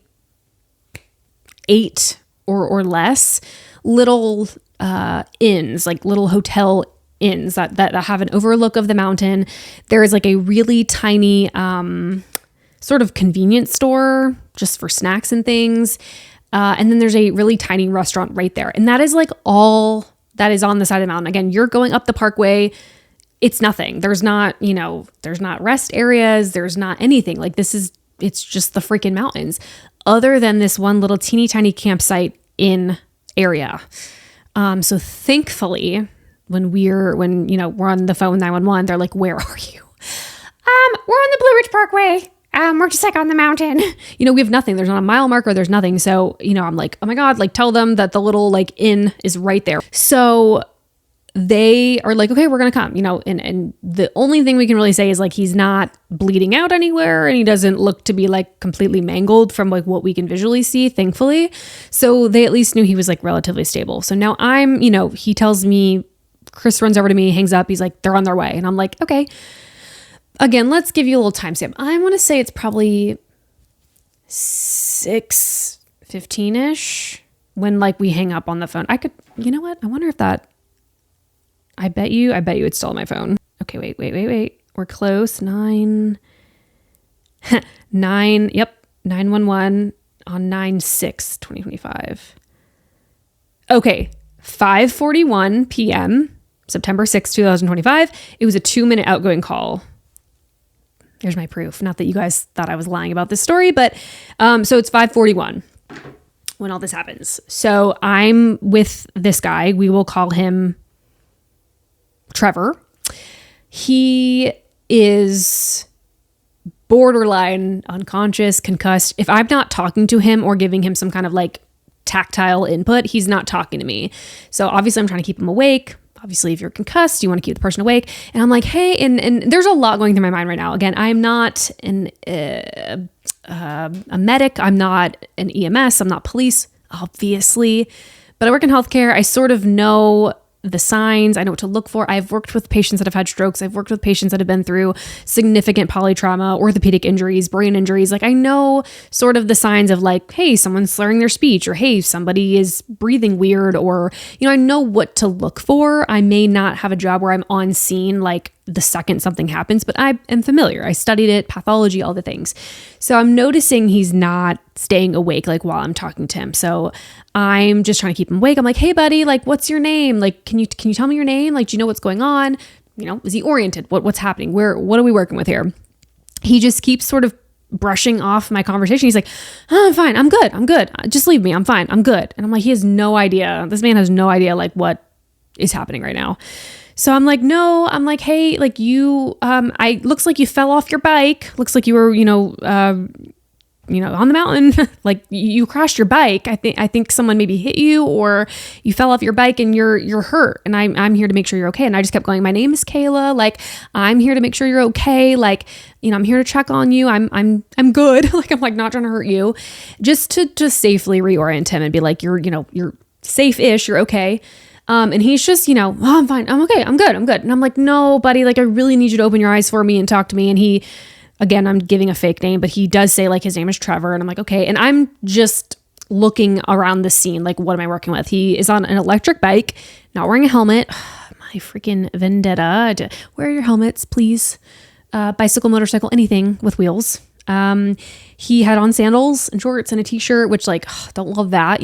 8 or less little inns, like little hotel inns that have an overlook of the mountain. There is like a really tiny sort of convenience store just for snacks and things. And then there's a really tiny restaurant right there. And that is like all that is on the side of the mountain. Again, you're going up the parkway. It's nothing. There's not rest areas. There's not anything. Like, it's just the freaking mountains, other than this one little teeny tiny campsite in area. So thankfully, when we're on the phone with 911, they're like, where are you? We're on the Blue Ridge Parkway. We're just like on the mountain. We have nothing. There's not a mile marker. There's nothing. So, I'm like, oh my God, like, tell them that the little like inn is right there. So they are like, okay, we're going to come, and the only thing we can really say is like, he's not bleeding out anywhere, and he doesn't look to be like completely mangled from like what we can visually see, thankfully. So they at least knew he was like relatively stable. So now he tells me, Chris runs over to me, hangs up. He's like, they're on their way. And I'm like, okay. Again, let's give you a little timestamp. I want to say it's probably 6:15-ish when like we hang up on the phone. I could, you know what? I wonder if I bet you it's still on my phone. Okay, wait. We're close. 9. Yep. 911 on 9/6/2025. Okay. 5:41 p.m. September 6, 2025. It was a 2-minute outgoing call. Here's my proof. Not that you guys thought I was lying about this story, but so it's 5:41 when all this happens. So I'm with this guy. We will call him Trevor. He is borderline unconscious, concussed. If I'm not talking to him or giving him some kind of like tactile input, he's not talking to me. So obviously I'm trying to keep him awake. Obviously, if you're concussed, you want to keep the person awake. And I'm like, hey, and there's a lot going through my mind right now. Again, I'm not a medic. I'm not an EMS. I'm not police, obviously. But I work in healthcare. I sort of know the signs. I know what to look for. I've worked with patients that have had strokes. I've worked with patients that have been through significant polytrauma, orthopedic injuries, brain injuries. Like I know sort of the signs of like, hey, someone's slurring their speech, or hey, somebody is breathing weird, or, I know what to look for. I may not have a job where I'm on scene like the second something happens, but I am familiar. I studied it, pathology, all the things. So I'm noticing he's not staying awake like while I'm talking to him. So I'm just trying to keep him awake. I'm like, hey buddy, like what's your name? Like, can you tell me your name? Like, do you know what's going on? Is he oriented? What's happening? What are we working with here? He just keeps sort of brushing off my conversation. He's like, oh, I'm fine. I'm good. Just leave me. I'm fine. I'm good. And I'm like, he has no idea. This man has no idea like what is happening right now. So I'm like, no, I'm like, hey, like looks like you fell off your bike. Looks like you were, on the mountain, like you crashed your bike. I think someone maybe hit you, or you fell off your bike and you're hurt. And I'm here to make sure you're okay. And I just kept going, my name is Kayla. Like, I'm here to make sure you're okay. Like, I'm here to check on you. I'm good. Like, I'm like not trying to hurt you, just to safely reorient him and be like, you're safe-ish. You're okay. And he's just, oh, I'm fine. I'm okay. I'm good. And I'm like, no, buddy, like I really need you to open your eyes for me and talk to me. And he, again, I'm giving a fake name, but he does say like his name is Trevor. And I'm like, okay. And I'm just looking around the scene. Like, what am I working with? He is on an electric bike, not wearing a helmet. My freaking vendetta. Wear your helmets, please. Bicycle, motorcycle, anything with wheels. He had on sandals and shorts and a t-shirt, which like, don't love that,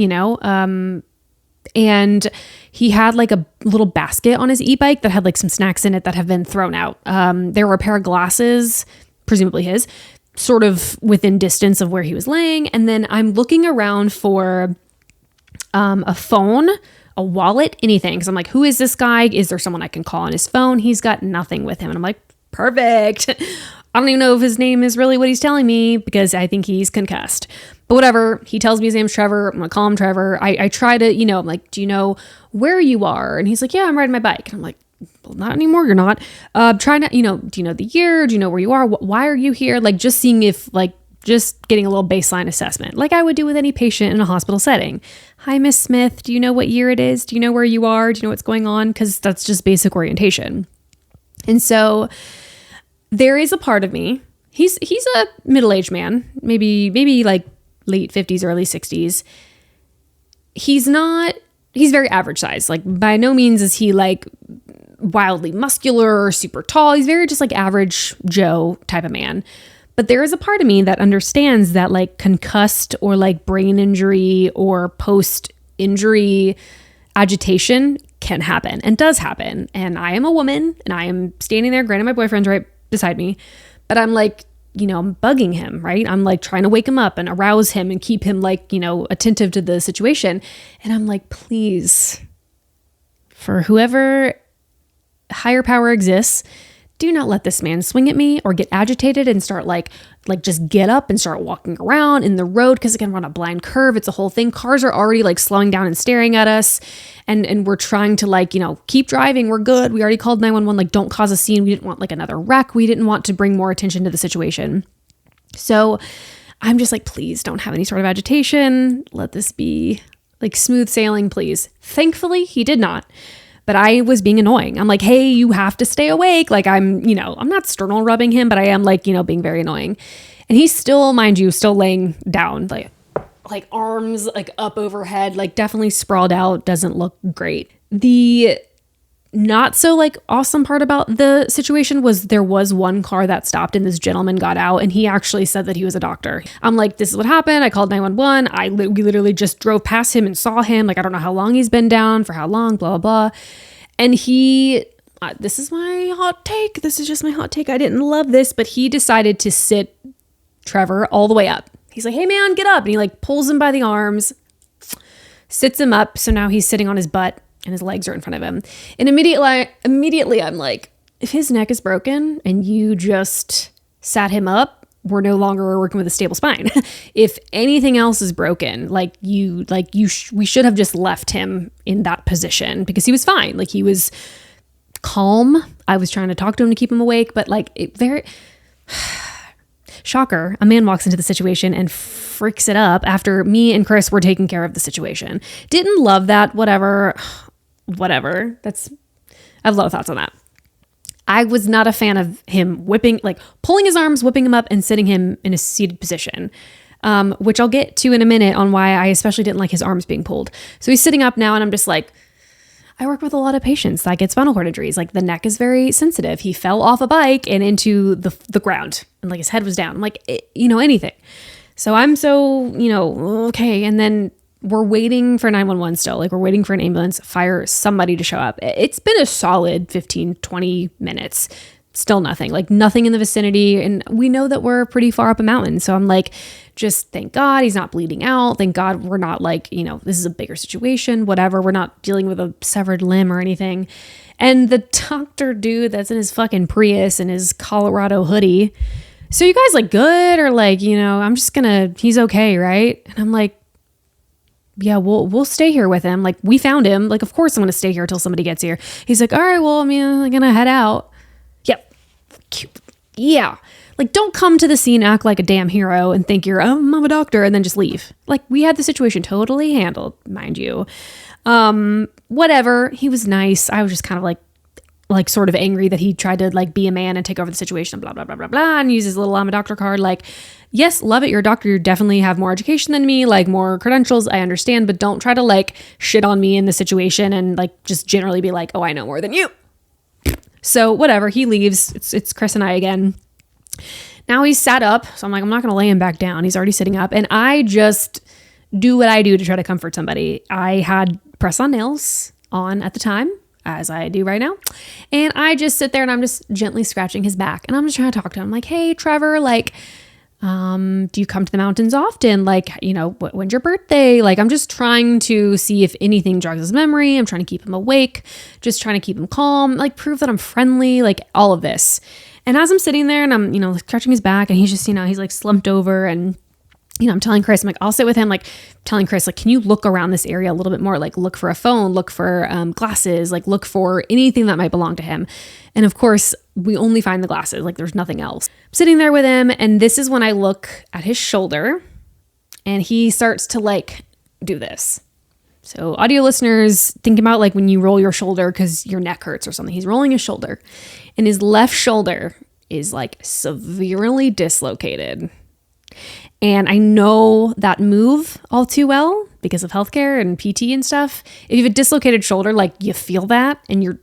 and he had like a little basket on his e-bike that had like some snacks in it that have been thrown out. There were a pair of glasses, presumably his, sort of within distance of where he was laying. And then I'm looking around for a phone, a wallet, anything. Because I'm like, who is this guy? Is there someone I can call on his phone? He's got nothing with him. And I'm like, perfect. I don't even know if his name is really what he's telling me, because I think he's concussed. But whatever, he tells me his name's Trevor. I'm gonna call him Trevor. I try to, I'm like, do you know where you are? And he's like, yeah, I'm riding my bike. And I'm like, well, not anymore. You're not. Trying to, do you know the year? Do you know where you are? Why are you here? Like, just seeing if, like, just getting a little baseline assessment, like I would do with any patient in a hospital setting. Hi, Miss Smith. Do you know what year it is? Do you know where you are? Do you know what's going on? Because that's just basic orientation. And so there is a part of me. He's a middle-aged man, maybe like late 50s, early 60s. He's very average size. Like, by no means is he like wildly muscular or super tall. He's very just like average Joe type of man. But there is a part of me that understands that like concussed or like brain injury or post-injury agitation can happen and does happen. And I am a woman and I am standing there, granted my boyfriend's right beside me, but I'm like, I'm bugging him, right? I'm like trying to wake him up and arouse him and keep him like, attentive to the situation. And I'm like, please, for whoever higher power exists, do not let this man swing at me or get agitated and start like just get up and start walking around in the road. Cause again, we're on a blind curve. It's a whole thing. Cars are already like slowing down and staring at us. And we're trying to like, keep driving. We're good. We already called 911. Like, don't cause a scene. We didn't want like another wreck. We didn't want to bring more attention to the situation. So I'm just like, please don't have any sort of agitation. Let this be like smooth sailing, please. Thankfully, he did not. But I was being annoying. I'm like, hey, you have to stay awake. Like I'm not sternal rubbing him, but I am like, being very annoying. And he's still, mind you, still laying down, like arms like up overhead, like definitely sprawled out, doesn't look great. The not so like awesome part about the situation was there was one car that stopped and this gentleman got out and he actually said that he was a doctor. I'm like, this is what happened. I called 911. We literally just drove past him and saw him. Like, I don't know how long he's been down, for how long, blah, blah, blah. And he, this is my hot take. This is just my hot take. I didn't love this, but he decided to sit Trevor all the way up. He's like, hey man, get up. And he like pulls him by the arms, sits him up. So now he's sitting on his butt and his legs are in front of him. And immediately I'm like, if his neck is broken and you just sat him up, we're no longer working with a stable spine. If anything else is broken, we should have just left him in that position because he was fine. Like, he was calm. I was trying to talk to him to keep him awake, but shocker, a man walks into the situation and freaks it up after me and Chris were taking care of the situation. Didn't love that, whatever. whatever. I have a lot of thoughts on that. I was not a fan of him pulling his arms, whipping him up, and sitting him in a seated position, which I'll get to in a minute on why I especially didn't like his arms being pulled. So he's sitting up now, and I'm just like, I work with a lot of patients that get spinal cord injuries. Like, the neck is very sensitive. He fell off a bike and into the ground, and like his head was down. I'm like, anything. So I'm okay. And then we're waiting for 911 still. Like, we're waiting for an ambulance, fire, somebody to show up. It's been a solid 15, 20 minutes. Still nothing. Like, nothing in the vicinity. And we know that we're pretty far up a mountain. So I'm like, just thank God he's not bleeding out. Thank God we're not this is a bigger situation, whatever. We're not dealing with a severed limb or anything. And the doctor dude that's in his fucking Prius and his Colorado hoodie, so you guys good? Or I'm just he's okay, right? And I'm like, yeah, we'll stay here with him. Like, we found him. Like, of course I'm going to stay here until somebody gets here. He's like, all right, well, I'm going to head out. Yep. Yeah. Like, don't come to the scene, act like a damn hero and think you're, I'm a doctor, and then just leave. Like, we had the situation totally handled, mind you. Whatever. He was nice. I was just kind of like sort of angry that he tried to be a man and take over the situation, blah, blah, blah, blah, blah, and use his little I'm a doctor card. Like, yes, love it. You're a doctor. You definitely have more education than me, more credentials. I understand, but don't try to shit on me in the situation and just generally be like, oh, I know more than you. So whatever, he leaves. It's Chris and I again. Now he's sat up. So I'm like, I'm not going to lay him back down. He's already sitting up. And I just do what I do to try to comfort somebody. I had press-on nails on at the time, as I do right now. And I just sit there and I'm just gently scratching his back. And I'm just trying to talk to him. I'm like, hey, Trevor, do you come to the mountains often? When's your birthday? I'm just trying to see if anything jogs his memory. I'm trying to keep him awake, just trying to keep him calm, prove that I'm friendly, all of this. And as I'm sitting there and I'm, scratching his back, and he's just, he's slumped over, and I'm telling Chris, I'm like, I'll sit with him, telling Chris, can you look around this area a little bit more? Look for a phone, look for glasses, look for anything that might belong to him. And of course, we only find the glasses, there's nothing else. I'm sitting there with him, and this is when I look at his shoulder, and he starts to do this. So audio listeners, think about when you roll your shoulder because your neck hurts or something. He's rolling his shoulder, and his left shoulder is severely dislocated. And I know that move all too well because of healthcare and PT and stuff. If you have a dislocated shoulder, you feel that, and you're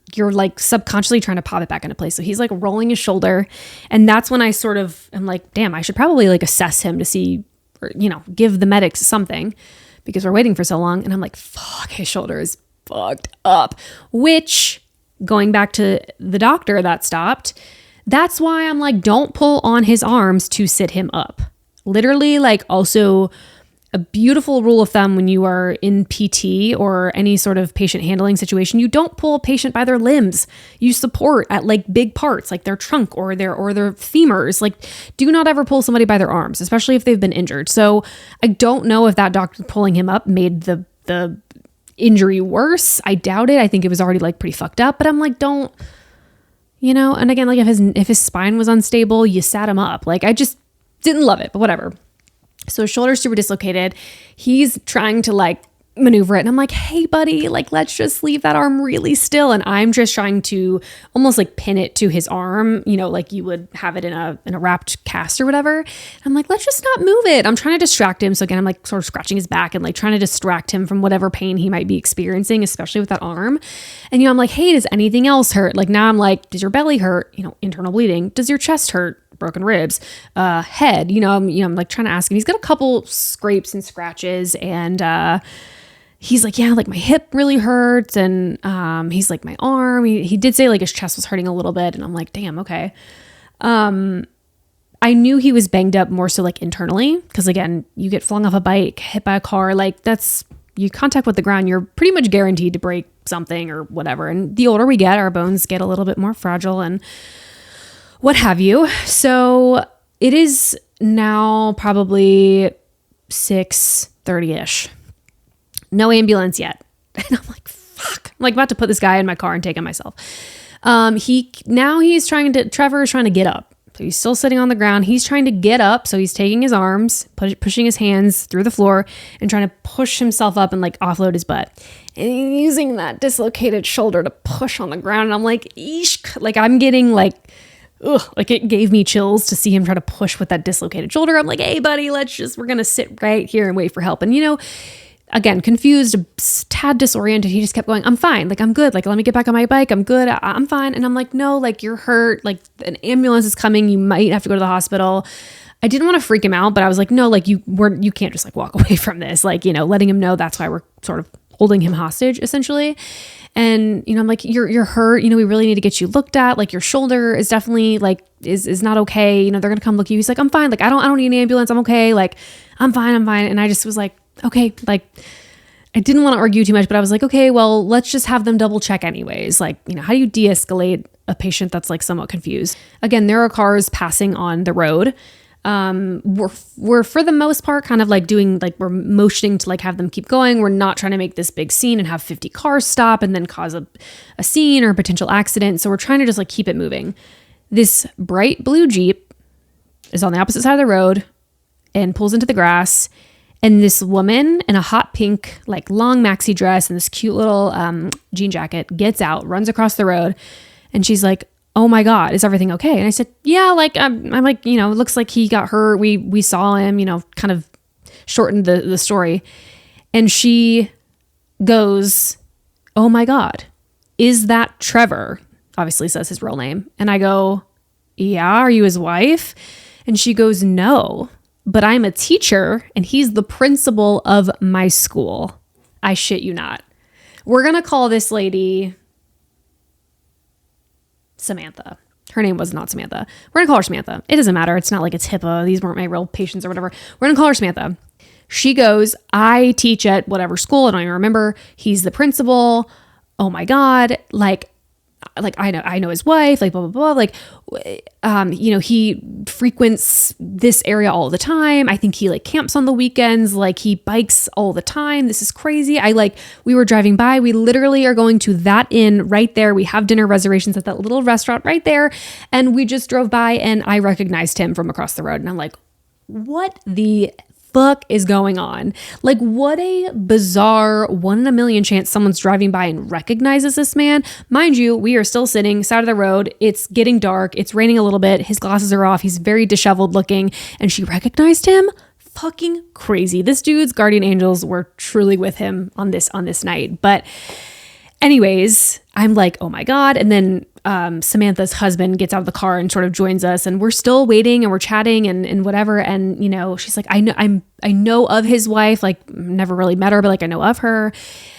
subconsciously trying to pop it back into place. So he's rolling his shoulder, and that's when I sort of am like, damn, I should probably assess him to see, or give the medics something, because we're waiting for so long. And I'm like, fuck, his shoulder is fucked up. Which, going back to the doctor that stopped, that's why I'm don't pull on his arms to sit him up. Literally, also a beautiful rule of thumb when you are in PT or any sort of patient handling situation, you don't pull a patient by their limbs. You support at big parts, their trunk or their femurs. Do not ever pull somebody by their arms, especially if they've been injured. So I don't know if that doctor pulling him up made the injury worse. I doubt it. I think it was already pretty fucked up, but I'm don't, and again, if his spine was unstable, you sat him up. I just didn't love it, but whatever. So his shoulder's super dislocated. He's trying to maneuver it. And I'm like, hey buddy, let's just leave that arm really still. And I'm just trying to almost pin it to his arm, you would have it in a wrapped cast or whatever. And I'm like, let's just not move it. I'm trying to distract him. So again, I'm sort of scratching his back and trying to distract him from whatever pain he might be experiencing, especially with that arm. And, I'm like, hey, does anything else hurt? Now I'm like, does your belly hurt? Internal bleeding. Does your chest hurt? Broken ribs, head, I'm trying to ask him. He's got a couple scrapes and scratches, and he's like, yeah, my hip really hurts. And he's like, my arm, he did say his chest was hurting a little bit. And I'm like, damn, okay. I knew he was banged up more so internally, because again, you get flung off a bike, hit by a car, you contact with the ground, you're pretty much guaranteed to break something or whatever. And the older we get, our bones get a little bit more fragile and what have you. So it is now probably 6:30-ish. No ambulance yet. And I'm like, fuck. I'm about to put this guy in my car and take him myself. Trevor is trying to get up. So he's still sitting on the ground. He's trying to get up. So he's taking his arms, pushing his hands through the floor and trying to push himself up and like offload his butt. And he's using that dislocated shoulder to push on the ground. And I'm like, eesh, like I'm getting like, ugh, like it gave me chills to see him try to push with that dislocated shoulder. I'm like, hey buddy, we're going to sit right here and wait for help. And again, confused, a tad disoriented. He just kept going, I'm fine. Like, I'm good. Like, let me get back on my bike. I'm good. I'm fine. And I'm like, no, like you're hurt. Like an ambulance is coming. You might have to go to the hospital. I didn't want to freak him out, but I was like, no, like you can't just like walk away from this. Like, letting him know that's why we're sort of holding him hostage essentially. And, I'm like, you're hurt. We really need to get you looked at. Like your shoulder is definitely like, is not okay. They're going to come look at you. He's like, I'm fine. Like, I don't need an ambulance. I'm okay. Like, I'm fine. And I just was like, okay, like I didn't want to argue too much, but I was like, okay, well, let's just have them double check anyways. Like, how do you de-escalate a patient that's like somewhat confused? Again, there are cars passing on the road. We're for the most part kind of like doing, like we're motioning to like have them keep going. We're not trying to make this big scene and have 50 cars stop and then cause a scene or a potential accident. So we're trying to just like keep it moving. This bright blue Jeep is on the opposite side of the road and pulls into the grass. And this woman in a hot pink, like long maxi dress and this cute little jean jacket gets out, runs across the road. And she's like, oh my God, is everything okay? And I said, yeah, like, I'm like, it looks like he got hurt. We saw him, kind of shortened the story. And she goes, oh my God, is that Trevor? Obviously says his real name. And I go, yeah, are you his wife? And she goes, no. But I'm a teacher and he's the principal of my school. I shit you not. We're going to call this lady Samantha. Her name was not Samantha. We're going to call her Samantha. It doesn't matter. It's not like it's HIPAA. These weren't my real patients or whatever. We're going to call her Samantha. She goes, I teach at whatever school. I don't even remember. He's the principal. Oh my God. Like I know his wife, like blah, blah, blah. Like, he frequents this area all the time. I think he like camps on the weekends. Like he bikes all the time. This is crazy. We were driving by. We literally are going to that inn right there. We have dinner reservations at that little restaurant right there. And we just drove by and I recognized him from across the road. And I'm like, what the fuck is going on? Like, what a bizarre 1 in a million chance someone's driving by and recognizes this man. Mind you, we are still sitting side of the road. It's getting dark. It's raining a little bit. His glasses are off. He's very disheveled looking. And she recognized him? Fucking crazy. This dude's guardian angels were truly with him on this night. But anyways, I'm like, oh my God. And then Samantha's husband gets out of the car and sort of joins us and we're still waiting and we're chatting and whatever. And, she's like, I know of his wife, like never really met her, but like I know of her.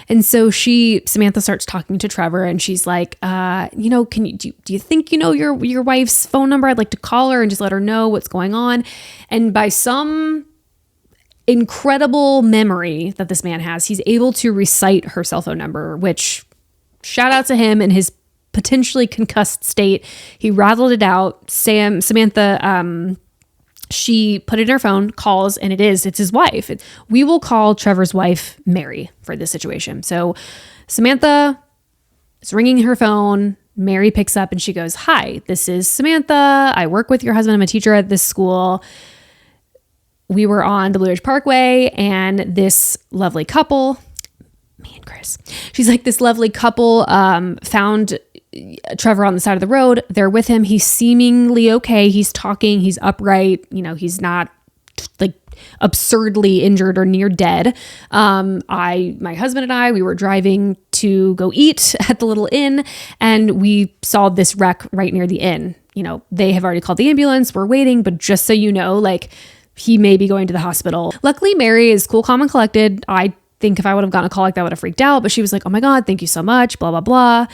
And so Samantha starts talking to Trevor and she's like, do you think, your wife's phone number? I'd like to call her and just let her know what's going on. And by some incredible memory that this man has, he's able to recite her cell phone number, which shout out to him in his potentially concussed state. He rattled it out. Samantha, she put it in her phone, calls, and it's his wife. We will call Trevor's wife Mary for this situation. So Samantha is ringing her phone. Mary picks up and she goes, hi, this is Samantha. I work with your husband. I'm a teacher at this school. We were on the Blue Ridge Parkway and this lovely couple, me and Chris, she's like, this lovely couple found Trevor on the side of the road. They're with him. He's seemingly okay. He's talking. He's upright. He's not like absurdly injured or near dead. My husband and I, we were driving to go eat at the little inn and we saw this wreck right near the inn. They have already called the ambulance. We're waiting, but just so you know, like he may be going to the hospital. Luckily, Mary is cool, calm, and collected. I think if I would have gotten a call like that, I would have freaked out, but she was like, oh my God, thank you so much, blah, blah, blah.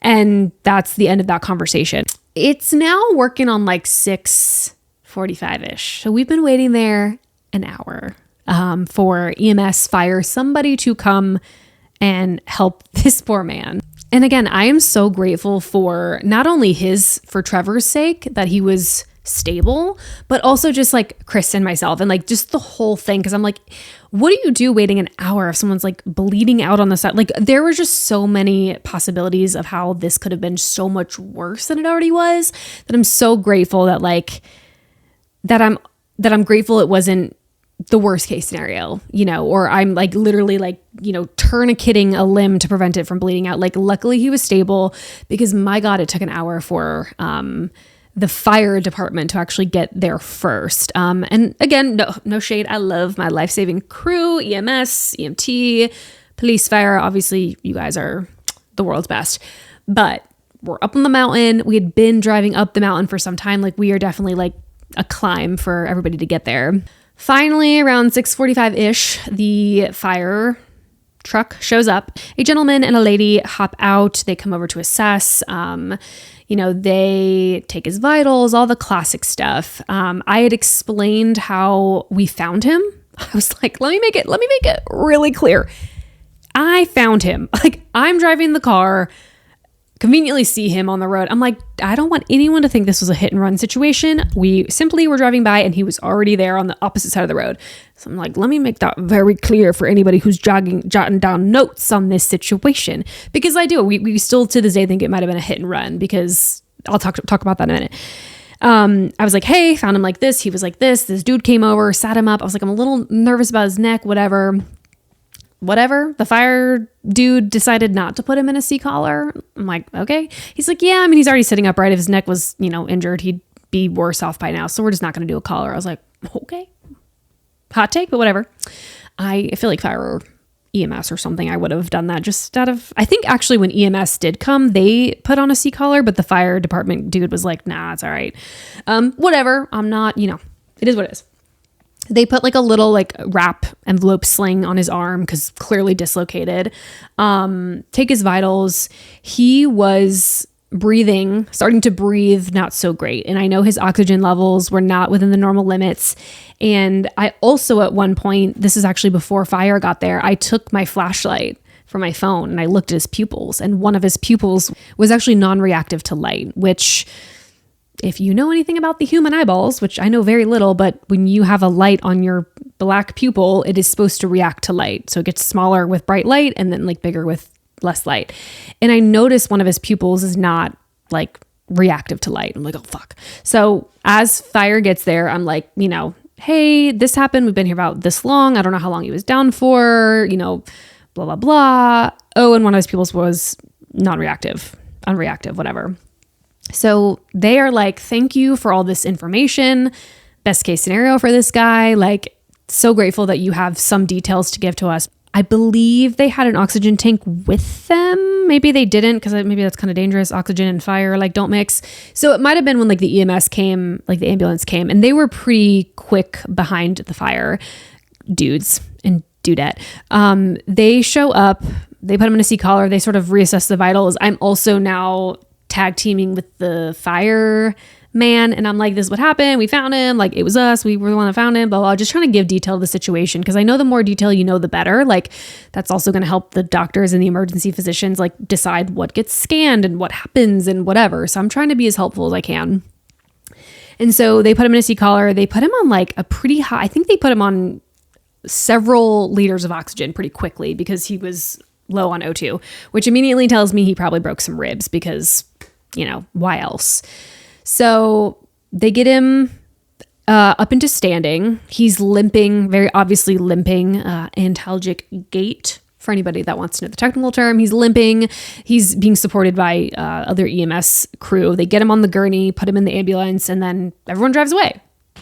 And that's the end of that conversation. It's now working on like 6:45-ish. So we've been waiting there an hour for EMS, fire, somebody to come and help this poor man. And again, I am so grateful for not only for Trevor's sake, that he was stable, but also just like Chris and myself and like just the whole thing. Cause I'm like, what do you do waiting an hour if someone's like bleeding out on the side? Like there were just so many possibilities of how this could have been so much worse than it already was, that I'm so grateful that like, that I'm grateful it wasn't the worst case scenario, you know, or I'm like literally like, you know, tourniqueting a limb to prevent it from bleeding out. Like luckily he was stable, because my God, it took an hour for, the fire department to actually get there first. And again, no shade. I love my life-saving crew, EMS, EMT, police, fire. Obviously you guys are the world's best, but we're up on the mountain. We had been driving up the mountain for some time. Like we are definitely like a climb for everybody to get there. Finally, around 6:45-ish, the fire truck shows up. A gentleman and a lady hop out. They come over to assess. You know, they take his vitals, all the classic stuff. I had explained how we found him. I was like, let me make it really clear. I found him. Like, I'm driving the car, conveniently see him on the road. I'm like, I don't want anyone to think this was a hit and run situation. We simply were driving by and he was already there on the opposite side of the road. So I'm like, let me make that very clear for anybody who's jotting down notes on this situation, because I do. We still to this day think it might have been a hit and run, because I'll talk about that in a minute. I was like, hey, found him like this. He was like this dude came over, sat him up. I was like, I'm a little nervous about his neck, whatever. The fire dude decided not to put him in a C-collar. I'm like, okay. He's like, yeah, I mean, he's already sitting upright. If his neck was, you know, injured, he'd be worse off by now. So we're just not going to do a collar. I was like, okay. Hot take, but whatever. I feel like if I were EMS or something, I would have done that just out of, I think actually when EMS did come, they put on a C-collar, but the fire department dude was like, nah, it's all right. Whatever. I'm not, you know, it is what it is. They put like a little like wrap envelope sling on his arm, because clearly dislocated. Take his vitals. He was starting to breathe not so great. And I know his oxygen levels were not within the normal limits. And I also at one point, this is actually before fire got there, I took my flashlight from my phone and I looked at his pupils, and one of his pupils was actually non-reactive to light, which, if you know anything about the human eyeballs, which I know very little, but when you have a light on your black pupil, it is supposed to react to light. So it gets smaller with bright light and then like bigger with less light. And I noticed one of his pupils is not like reactive to light. I'm like, oh, fuck. So as fire gets there, I'm like, you know, hey, this happened. We've been here about this long. I don't know how long he was down for, you know, blah, blah, blah. Oh, and one of his pupils was non-reactive, unreactive, whatever. So they are like, thank you for all this information. Best case scenario for this guy. Like, so grateful that you have some details to give to us. I believe they had an oxygen tank with them. Maybe they didn't, because maybe that's kind of dangerous. Oxygen and fire, like, don't mix. So it might have been when like the EMS came, like the ambulance came, and they were pretty quick behind the fire dudes and dudette. They show up, they put him in a C-collar, they sort of reassess the vitals. I'm also now tag teaming with the fire man, and I'm like, this is what happened. We found him. Like, it was us. We were the one that found him. Blah, blah. Just trying to give detail to the situation, because I know the more detail you know, the better. Like, that's also going to help the doctors and the emergency physicians like decide what gets scanned and what happens and whatever. So I'm trying to be as helpful as I can. And so they put him in a C-collar. They put him on like a pretty high, I think they put him on several liters of oxygen pretty quickly, because he was low on O2, which immediately tells me he probably broke some ribs, because, you know, why else? So they get him up into standing. He's limping, very obviously limping, antalgic gait. For anybody that wants to know the technical term, he's limping. He's being supported by other EMS crew. They get him on the gurney, put him in the ambulance, and then everyone drives away.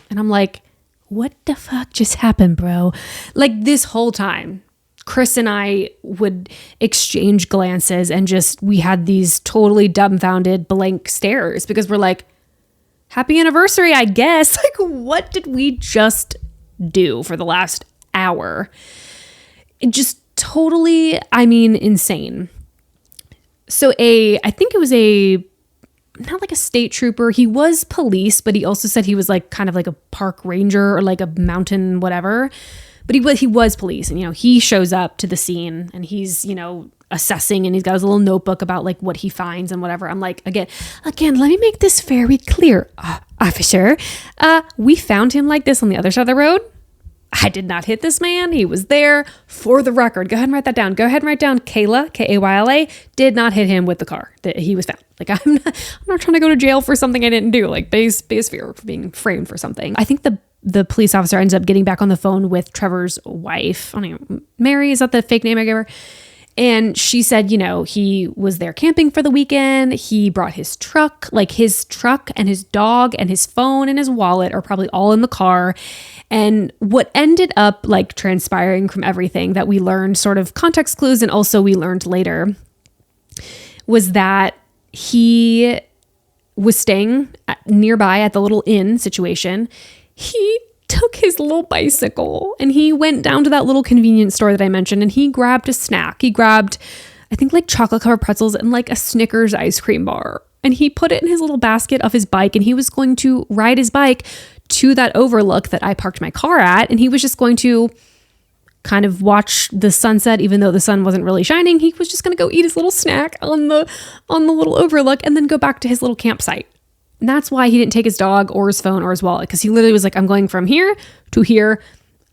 And I'm like, what the fuck just happened, bro? Like, this whole time, Chris and I would exchange glances, and just, we had these totally dumbfounded blank stares, because we're like, happy anniversary, I guess. Like, what did we just do for the last hour? It just totally, I mean, insane. So I think it was not like a state trooper. He was police, but he also said he was like kind of like a park ranger or like a mountain whatever. But he was police, and, you know, he shows up to the scene, and he's, you know, assessing, and he's got his little notebook about like what he finds and whatever. I'm like, again, let me make this very clear. officer, we found him like this on the other side of the road. I did not hit this man. He was there. For the record, go ahead and write that down. Go ahead and write down Kayla, Kayla, did not hit him with the car that he was found. Like, I'm not trying to go to jail for something I didn't do. Like, base fear for being framed for something. I think the police officer ends up getting back on the phone with Trevor's wife. I don't know, Mary, is that the fake name I gave her? And she said, he was there camping for the weekend. He brought his truck and his dog and his phone and his wallet are probably all in the car. And what ended up like transpiring from everything that we learned, sort of context clues, and also we learned later, was that he was staying nearby at the little inn situation. He took his little bicycle and he went down to that little convenience store that I mentioned, and he grabbed a snack. He grabbed, I think, like chocolate covered pretzels and like a Snickers ice cream bar. And he put it in his little basket of his bike, and he was going to ride his bike to that overlook that I parked my car at. And he was just going to kind of watch the sunset, even though the sun wasn't really shining. He was just going to go eat his little snack on the little overlook and then go back to his little campsite. And that's why he didn't take his dog or his phone or his wallet, because he literally was like, I'm going from here to here.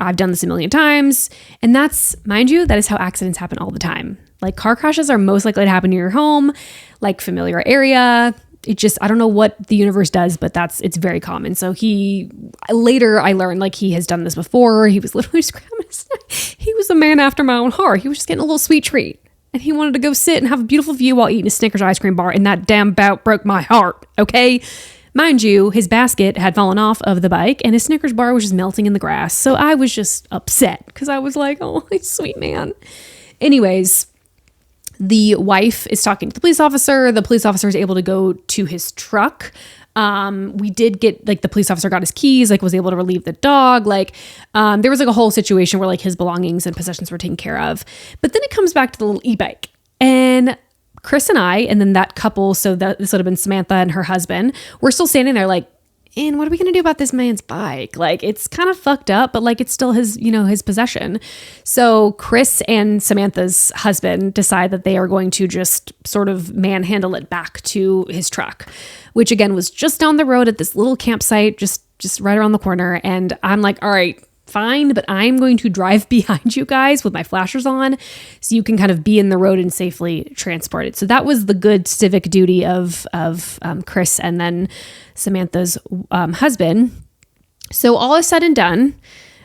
I've done this a million times. And that's, mind you, that is how accidents happen all the time. Like, car crashes are most likely to happen near your home, like familiar area. It just, I don't know what the universe does, but it's very common. So later I learned, like, he has done this before. He was literally just grabbing his snack. He was a man after my own heart. He was just getting a little sweet treat. And he wanted to go sit and have a beautiful view while eating a Snickers ice cream bar. And that damn bout broke my heart. Okay. Mind you, his basket had fallen off of the bike and his Snickers bar was just melting in the grass. So I was just upset because I was like, oh, sweet man. Anyways, the wife is talking to the police officer. The police officer is able to go to his truck. We did get, like, the police officer got his keys, like, was able to relieve the dog. Like, there was like a whole situation where like his belongings and possessions were taken care of. But then it comes back to the little e-bike, and Chris and I, and then that couple, so that this would have been Samantha and her husband, we're still standing there like, and what are we going to do about this man's bike? Like, it's kind of fucked up, but like, it's still his, his possession. So Chris and Samantha's husband decide that they are going to just sort of manhandle it back to his truck, which again was just down the road at this little campsite, just right around the corner. And I'm like, all right, fine, but I'm going to drive behind you guys with my flashers on so you can kind of be in the road and safely transport it. So that was the good civic duty of Chris and then Samantha's husband. So all is said and done.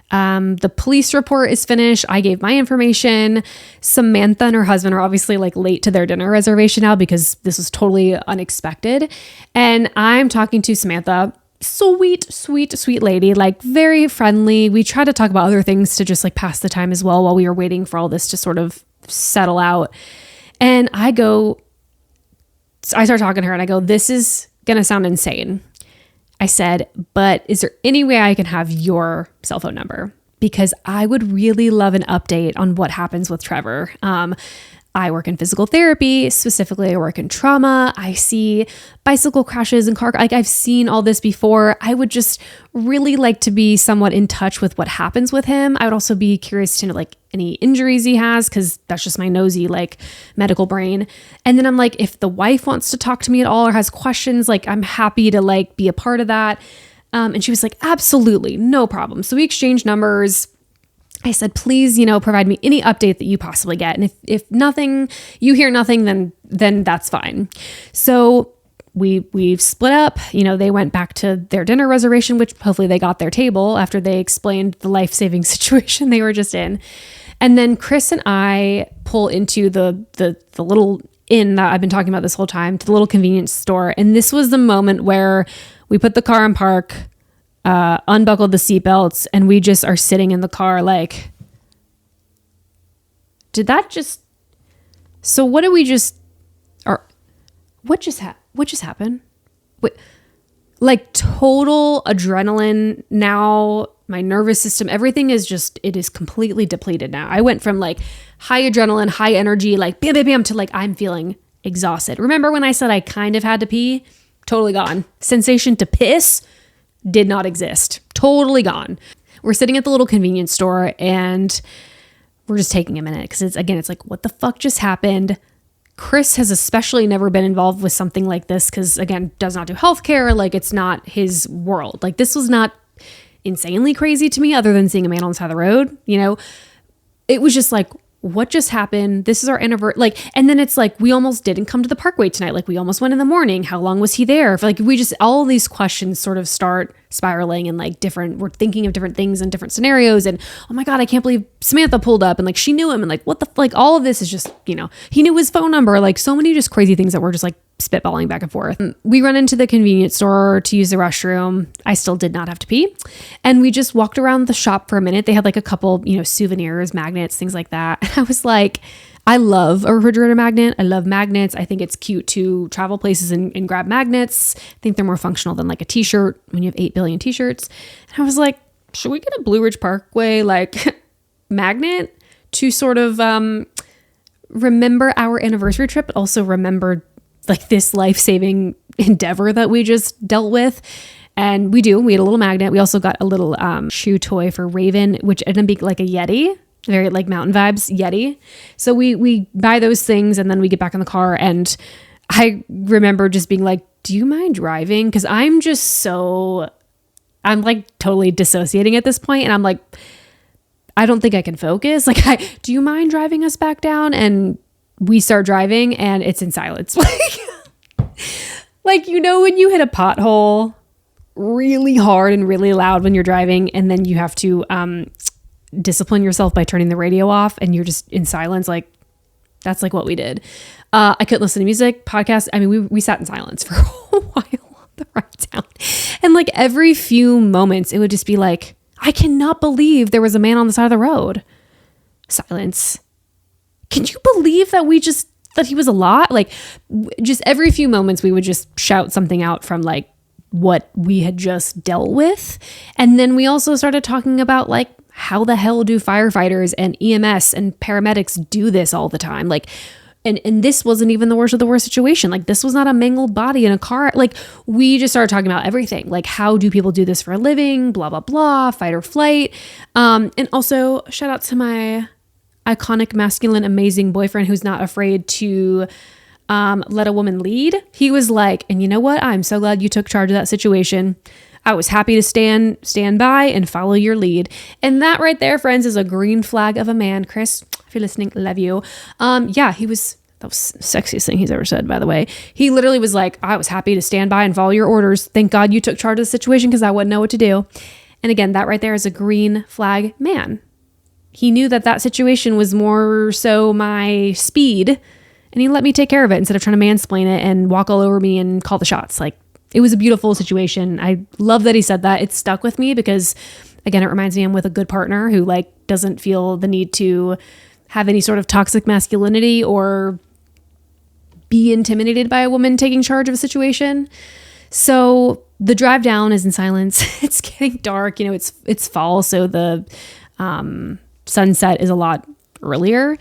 The police report is finished. I gave my information. Samantha and her husband are obviously like late to their dinner reservation now because this was totally unexpected. And I'm talking to Samantha. Sweet lady, like very friendly. We tried to talk about other things to just like pass the time as well while we were waiting for all this to sort of settle out. And I start talking to her and I go, this is going to sound insane. I said, but is there any way I can have your cell phone number? Because I would really love an update on what happens with Trevor. I work in physical therapy. Specifically, I work in trauma. I see bicycle crashes and like I've seen all this before. I would just really like to be somewhat in touch with what happens with him. I would also be curious to know like any injuries he has, because that's just my nosy like medical brain. And then I'm like, if the wife wants to talk to me at all or has questions, like I'm happy to like be a part of that. And she was like, absolutely, no problem. So we exchanged numbers. I said, please, provide me any update that you possibly get. And if nothing, you hear nothing, then that's fine. So we've split up. They went back to their dinner reservation, which hopefully they got their table after they explained the life-saving situation they were just in. And then Chris and I pull into the little inn that I've been talking about this whole time, to the little convenience store. And this was the moment where we put the car in park, unbuckled the seatbelts, and we just are sitting in the car like, so what did we just, or what just happened? Wait, like total adrenaline now, my nervous system, everything is just, it is completely depleted now. I went from like high adrenaline, high energy, like bam, bam, bam, to like, I'm feeling exhausted. Remember when I said I kind of had to pee? Totally gone. Sensation to piss did not exist. Totally gone. We're sitting at the little convenience store and we're just taking a minute because it's like, what the fuck just happened? Chris has especially never been involved with something like this because, again, does not do healthcare. Like, it's not his world. Like, this was not insanely crazy to me other than seeing a man on the side of the road. You know, it was just like, what just happened? This is our anniversary. Like, and then it's like, we almost didn't come to the parkway tonight. Like, we almost went in the morning. How long was he there? Like, we just, all these questions sort of start spiraling and like we're thinking of different things and different scenarios. And oh my God, I can't believe Samantha pulled up and like, she knew him. And like, what the, like, all of this is just, you know, he knew his phone number, like so many just crazy things that we're just like spitballing back and forth. We run into the convenience store to use the restroom. I still did not have to pee. And we just walked around the shop for a minute. They had like a couple, you know, souvenirs, magnets, things like that. And I was like, I love a refrigerator magnet. I love magnets. I think it's cute to travel places and grab magnets. I think they're more functional than like a t-shirt when you have 8 billion t-shirts. And I was like, should we get a Blue Ridge Parkway like magnet to sort of remember our anniversary trip, but also remember like this life-saving endeavor that we just dealt with? And we had a little magnet. We also got a little shoe toy for Raven, which ended up being like a Yeti, very like mountain vibes Yeti. So we buy those things and then we get back in the car. And I remember just being like, do you mind driving? Because I'm like totally dissociating at this point. And I'm like, I don't think I can focus. Like, do you mind driving us back down? And we start driving and it's in silence. Like, you know, when you hit a pothole really hard and really loud when you're driving, and then you have to discipline yourself by turning the radio off and you're just in silence. Like, that's like what we did. I couldn't listen to music, podcasts. I mean, we sat in silence for a while on the ride down. And like every few moments, it would just be like, I cannot believe there was a man on the side of the road. Silence. Can you believe that that he was alive? Like, just every few moments we would just shout something out from like what we had just dealt with. And then we also started talking about like, how the hell do firefighters and EMS and paramedics do this all the time? Like, and this wasn't even the worst of the worst situation. Like, this was not a mangled body in a car. Like, we just started talking about everything. Like, how do people do this for a living? Blah, blah, blah, fight or flight. And also shout out to my iconic, masculine, amazing boyfriend who's not afraid to let a woman lead. He was like, and you know what? I'm so glad you took charge of that situation. I was happy to stand by and follow your lead. And that right there, friends, is a green flag of a man. Chris, if you're listening, love you. Yeah, that was the sexiest thing he's ever said, by the way. He literally was like, I was happy to stand by and follow your orders. Thank God you took charge of the situation because I wouldn't know what to do. And again, that right there is a green flag man. He knew that situation was more so my speed, and he let me take care of it instead of trying to mansplain it and walk all over me and call the shots. Like, it was a beautiful situation. I love that he said that. It stuck with me because, again, it reminds me I'm with a good partner who like doesn't feel the need to have any sort of toxic masculinity or be intimidated by a woman taking charge of a situation. So the drive down is in silence. It's getting dark. You know, it's fall, so the sunset is a lot earlier.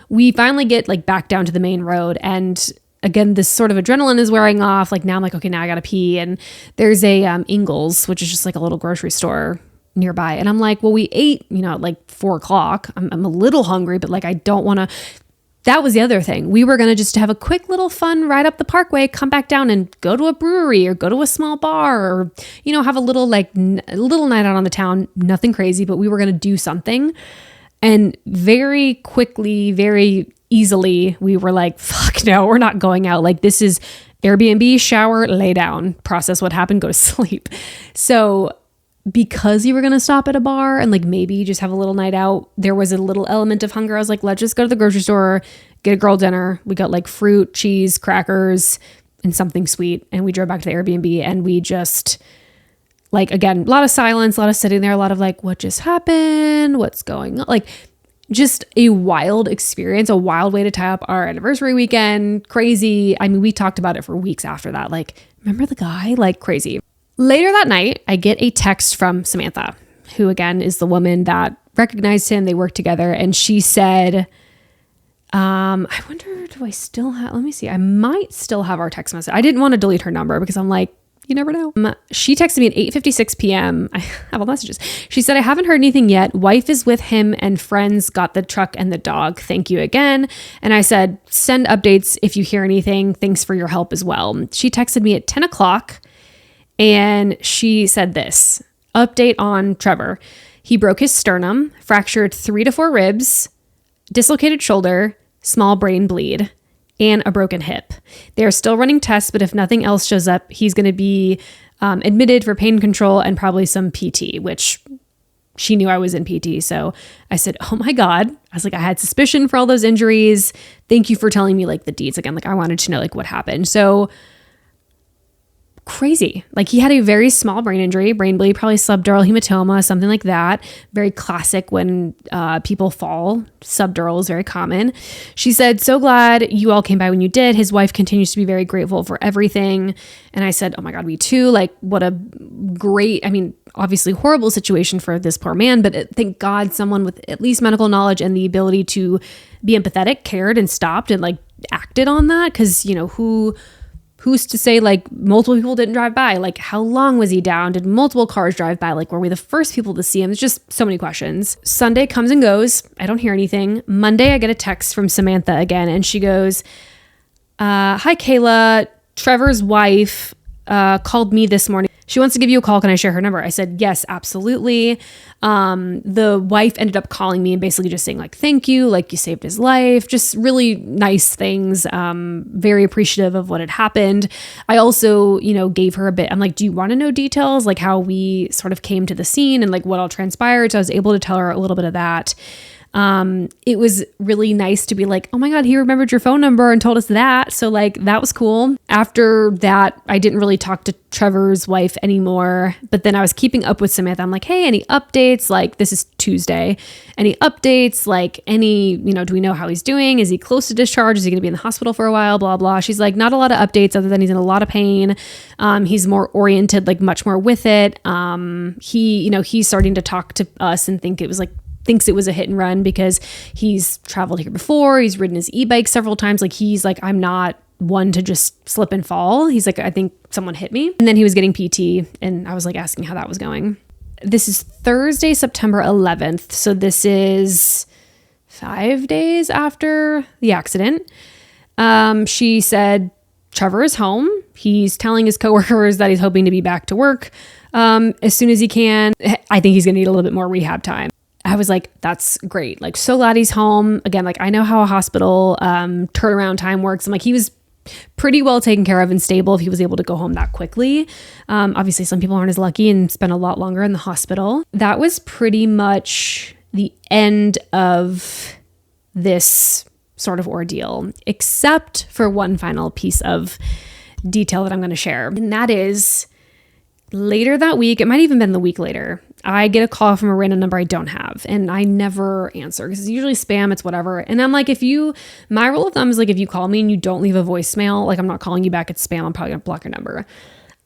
We finally get like back down to the main road, and again, this sort of adrenaline is wearing off. Like, now I'm like, okay, now I gotta pee. And there's a Ingles, which is just like a little grocery store nearby. And I'm like, well, we ate, you know, at like 4:00. I'm a little hungry, but like, I don't want to. That was the other thing. We were going to just have a quick little fun ride up the parkway, come back down and go to a brewery or go to a small bar or, you know, have a little little night out on the town. Nothing crazy, but we were going to do something. And very quickly, very easily, we were like, fuck no, we're not going out. Like, this is Airbnb, shower, lay down, process what happened, go to sleep. So because you were going to stop at a bar and like maybe just have a little night out, there was a little element of hunger. I was like, let's just go to the grocery store, get a girl dinner. We got like fruit, cheese, crackers, and something sweet. And we drove back to the Airbnb, and we just, like, again, a lot of silence, a lot of sitting there, a lot of like, what just happened? What's going on? Like, just a wild experience, a wild way to tie up our anniversary weekend. Crazy. I mean, we talked about it for weeks after that. Like, remember the guy? Like, crazy. Later that night, I get a text from Samantha, who again is the woman that recognized him. They worked together, and she said, I wonder, do I still have, let me see. I might still have our text message. I didn't want to delete her number because I'm like, You never know. She texted me at 8:56 p.m. I have all messages. She said, I haven't heard anything yet. Wife is with him and friends got the truck and the dog. Thank you again. And I said, send updates if you hear anything. Thanks for your help as well. She texted me at 10 o'clock and she said this, update on Trevor. He broke his sternum, fractured 3 to 4 ribs, dislocated shoulder, small brain bleed, and a broken hip. They're still running tests, but if nothing else shows up, he's going to be admitted for pain control and probably some PT, which she knew I was in PT. So I said, oh my God. I was like, I had suspicion for all those injuries. Thank you for telling me like the deeds again. Like I wanted to know like what happened. So crazy. Like he had a very small brain injury, brain bleed, probably subdural hematoma, something like that. Very classic when people fall. Subdural is very common. She said, so glad you all came by when you did. His wife continues to be very grateful for everything. And I said, oh my God, me too. Like what a great, I mean, obviously horrible situation for this poor man, but thank God someone with at least medical knowledge and the ability to be empathetic cared and stopped and like acted on that. Cause you know, who's to say like multiple people didn't drive by? Like how long was he down? Did multiple cars drive by? Like were we the first people to see him? It's just so many questions. Sunday comes and goes. I don't hear anything. Monday, I get a text from Samantha again and she goes, hi Kayla, Trevor's wife called me this morning. She wants to give you a call. Can I share her number? I said, yes, absolutely. The wife ended up calling me and basically just saying like, thank you. Like you saved his life, just really nice things. Very appreciative of what had happened. I also, gave her a bit. I'm like, do you want to know details? Like how we sort of came to the scene and like what all transpired. So I was able to tell her a little bit of that. It was really nice to be like, oh my God, he remembered your phone number and told us that. So like, that was cool. After that, I didn't really talk to Trevor's wife anymore, but then I was keeping up with Samantha. I'm like, hey, any updates? Like this is Tuesday. Any updates? Like any, do we know how he's doing? Is he close to discharge? Is he going to be in the hospital for a while? Blah, blah. She's like, not a lot of updates other than he's in a lot of pain. He's more oriented, like much more with it. He's starting to talk to us and thinks it was a hit and run because he's traveled here before. He's ridden his e-bike several times. Like he's like, I'm not one to just slip and fall. He's like, I think someone hit me. And then he was getting PT and I was like asking how that was going. This is Thursday, September 11th. So this is 5 days after the accident. She said, Trevor is home. He's telling his coworkers that he's hoping to be back to work as soon as he can. I think he's going to need a little bit more rehab time. I was like, that's great. Like, so glad he's home. Again, like I know how a hospital turnaround time works. I'm like, he was pretty well taken care of and stable if he was able to go home that quickly. Obviously, some people aren't as lucky and spend a lot longer in the hospital. That was pretty much the end of this sort of ordeal, except for one final piece of detail that I'm going to share. And that is later that week, it might even been the week later, I get a call from a random number I don't have and I never answer because it's usually spam, it's whatever. And I'm like, my rule of thumb is like, if you call me and you don't leave a voicemail, like I'm not calling you back, it's spam, I'm probably gonna block your number.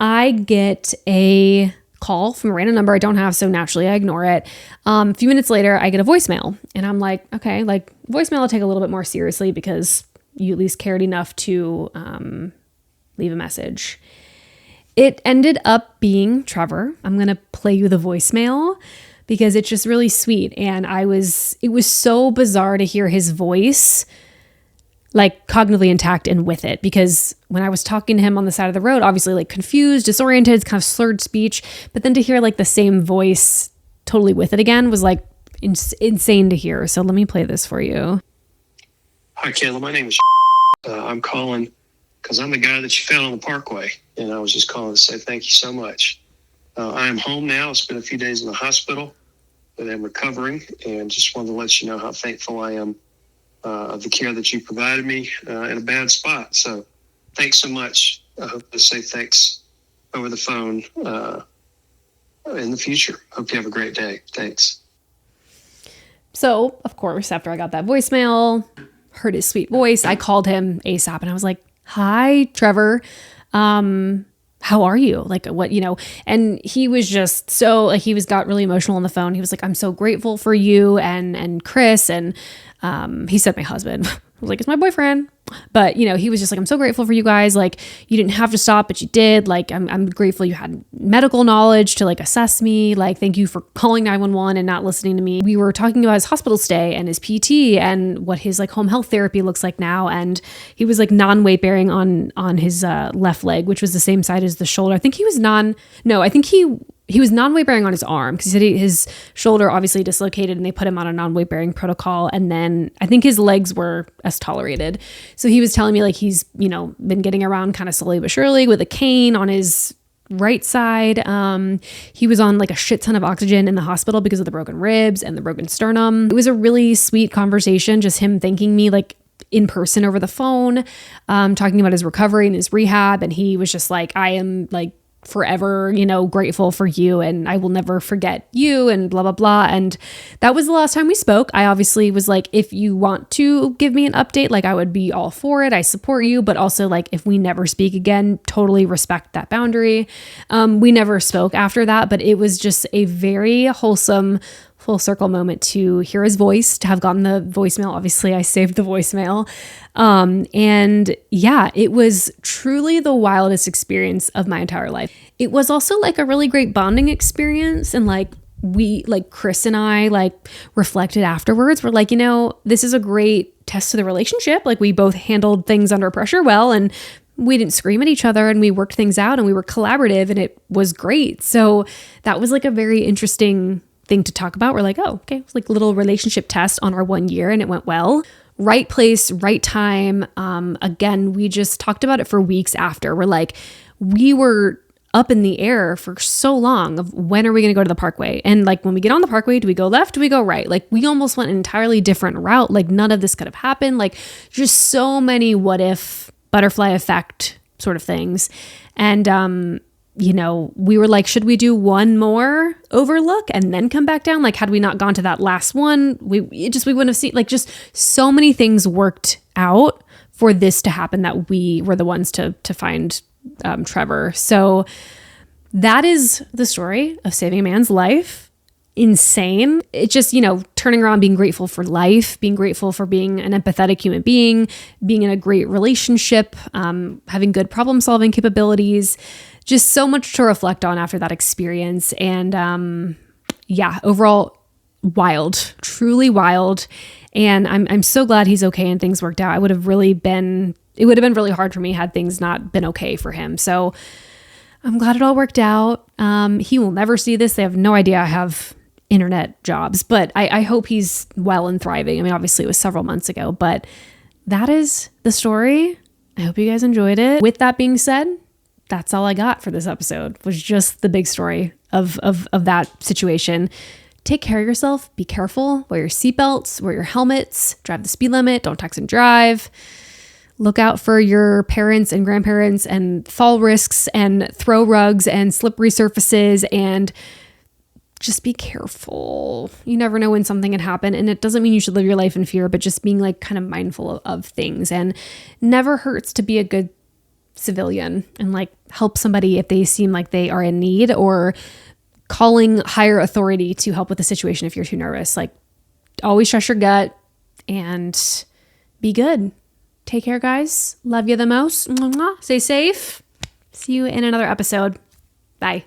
I get a call from a random number I don't have, so naturally I ignore it. A few minutes later, I get a voicemail and I'm like, okay, like voicemail I'll take a little bit more seriously because you at least cared enough to leave a message. It ended up being Trevor. I'm going to play you the voicemail because it's just really sweet. And it was so bizarre to hear his voice, like cognitively intact and with it. Because when I was talking to him on the side of the road, obviously like confused, disoriented, kind of slurred speech. But then to hear like the same voice totally with it again was like insane to hear. So let me play this for you. Hi, Kayla. My name is I'm calling because I'm the guy that you found on the parkway. And I was just calling to say thank you so much. I am home now. It's been a few days in the hospital, but I'm recovering. And just wanted to let you know how thankful I am of the care that you provided me in a bad spot. So thanks so much. I hope to say thanks over the phone in the future. Hope you have a great day. Thanks. So, of course, after I got that voicemail, heard his sweet voice, I called him ASAP and I was like, hi, Trevor. How are you? Like what, and he was just so like, got really emotional on the phone. He was like, I'm so grateful for you and Chris. And, he said my husband. I was like, it's my boyfriend. But, you know, he was just like, I'm so grateful for you guys. Like, you didn't have to stop, but you did. Like, I'm grateful you had medical knowledge to like assess me. Like, thank you for calling 911 and not listening to me. We were talking about his hospital stay and his PT and what his like home health therapy looks like now. And he was like non-weight bearing on his left leg, which was the same side as the shoulder. I think he was he was non-weight bearing on his arm because he said his shoulder obviously dislocated and they put him on a non-weight bearing protocol. And then I think his legs were as tolerated. So he was telling me like he's, you know, been getting around kind of slowly but surely with a cane on his right side. He was on like a shit ton of oxygen in the hospital because of the broken ribs and the broken sternum. It was a really sweet conversation, just him thanking me like in person over the phone, talking about his recovery and his rehab. And he was just like, I am like forever, you know, grateful for you and I will never forget you and blah, blah, blah. And that was the last time we spoke. I obviously was like, if you want to give me an update, like I would be all for it. I support you, but also like if we never speak again, totally respect that boundary. We never spoke after that, but it was just a very wholesome full circle moment to hear his voice, to have gotten the voicemail. Obviously, I saved the voicemail. And yeah, it was truly the wildest experience of my entire life. It was also like a really great bonding experience. And like Chris and I like reflected afterwards. We're like, you know, this is a great test of the relationship. Like we both handled things under pressure well, and we didn't scream at each other, and we worked things out, and we were collaborative, and it was great. So that was like a very interesting thing to talk about. We're like, oh, okay, it's like a little relationship test on our 1 year, and it went well. Right place, right time. Again, we just talked about it for weeks after. We're like, we were up in the air for so long of when are we going to go to the Parkway? And like when we get on the Parkway, do we go left? Do we go right? Like we almost went an entirely different route. Like none of this could have happened. Like just so many what if butterfly effect sort of things. And, you know, we were like, should we do one more overlook and then come back down? Like, had we not gone to that last one, we wouldn't have seen, like, just so many things worked out for this to happen that we were the ones to find Trevor. So that is the story of saving a man's life. Insane. It's just, you know, turning around, being grateful for life, being grateful for being an empathetic human being in a great relationship, having good problem solving capabilities. Just so much to reflect on after that experience. And yeah, overall wild, truly wild. And I'm so glad he's okay and things worked out. It would have been really hard for me had things not been okay for him. So I'm glad it all worked out. He will never see this. They have no idea I have internet jobs, but I hope he's well and thriving. I mean, obviously it was several months ago, but that is the story. I hope you guys enjoyed it. With that being said, that's all I got for this episode, was just the big story of that situation. Take care of yourself. Be careful. Wear your seatbelts, wear your helmets, drive the speed limit, don't text and drive. Look out for your parents and grandparents and fall risks and throw rugs and slippery surfaces, and just be careful. You never know when something can happen, and it doesn't mean you should live your life in fear, but just being like kind of mindful of things. And never hurts to be a good civilian and like help somebody if they seem like they are in need, or calling higher authority to help with the situation if you're too nervous. Like always trust your gut and be good. Take care, guys. Love you the most. Stay safe. See you in another episode. Bye.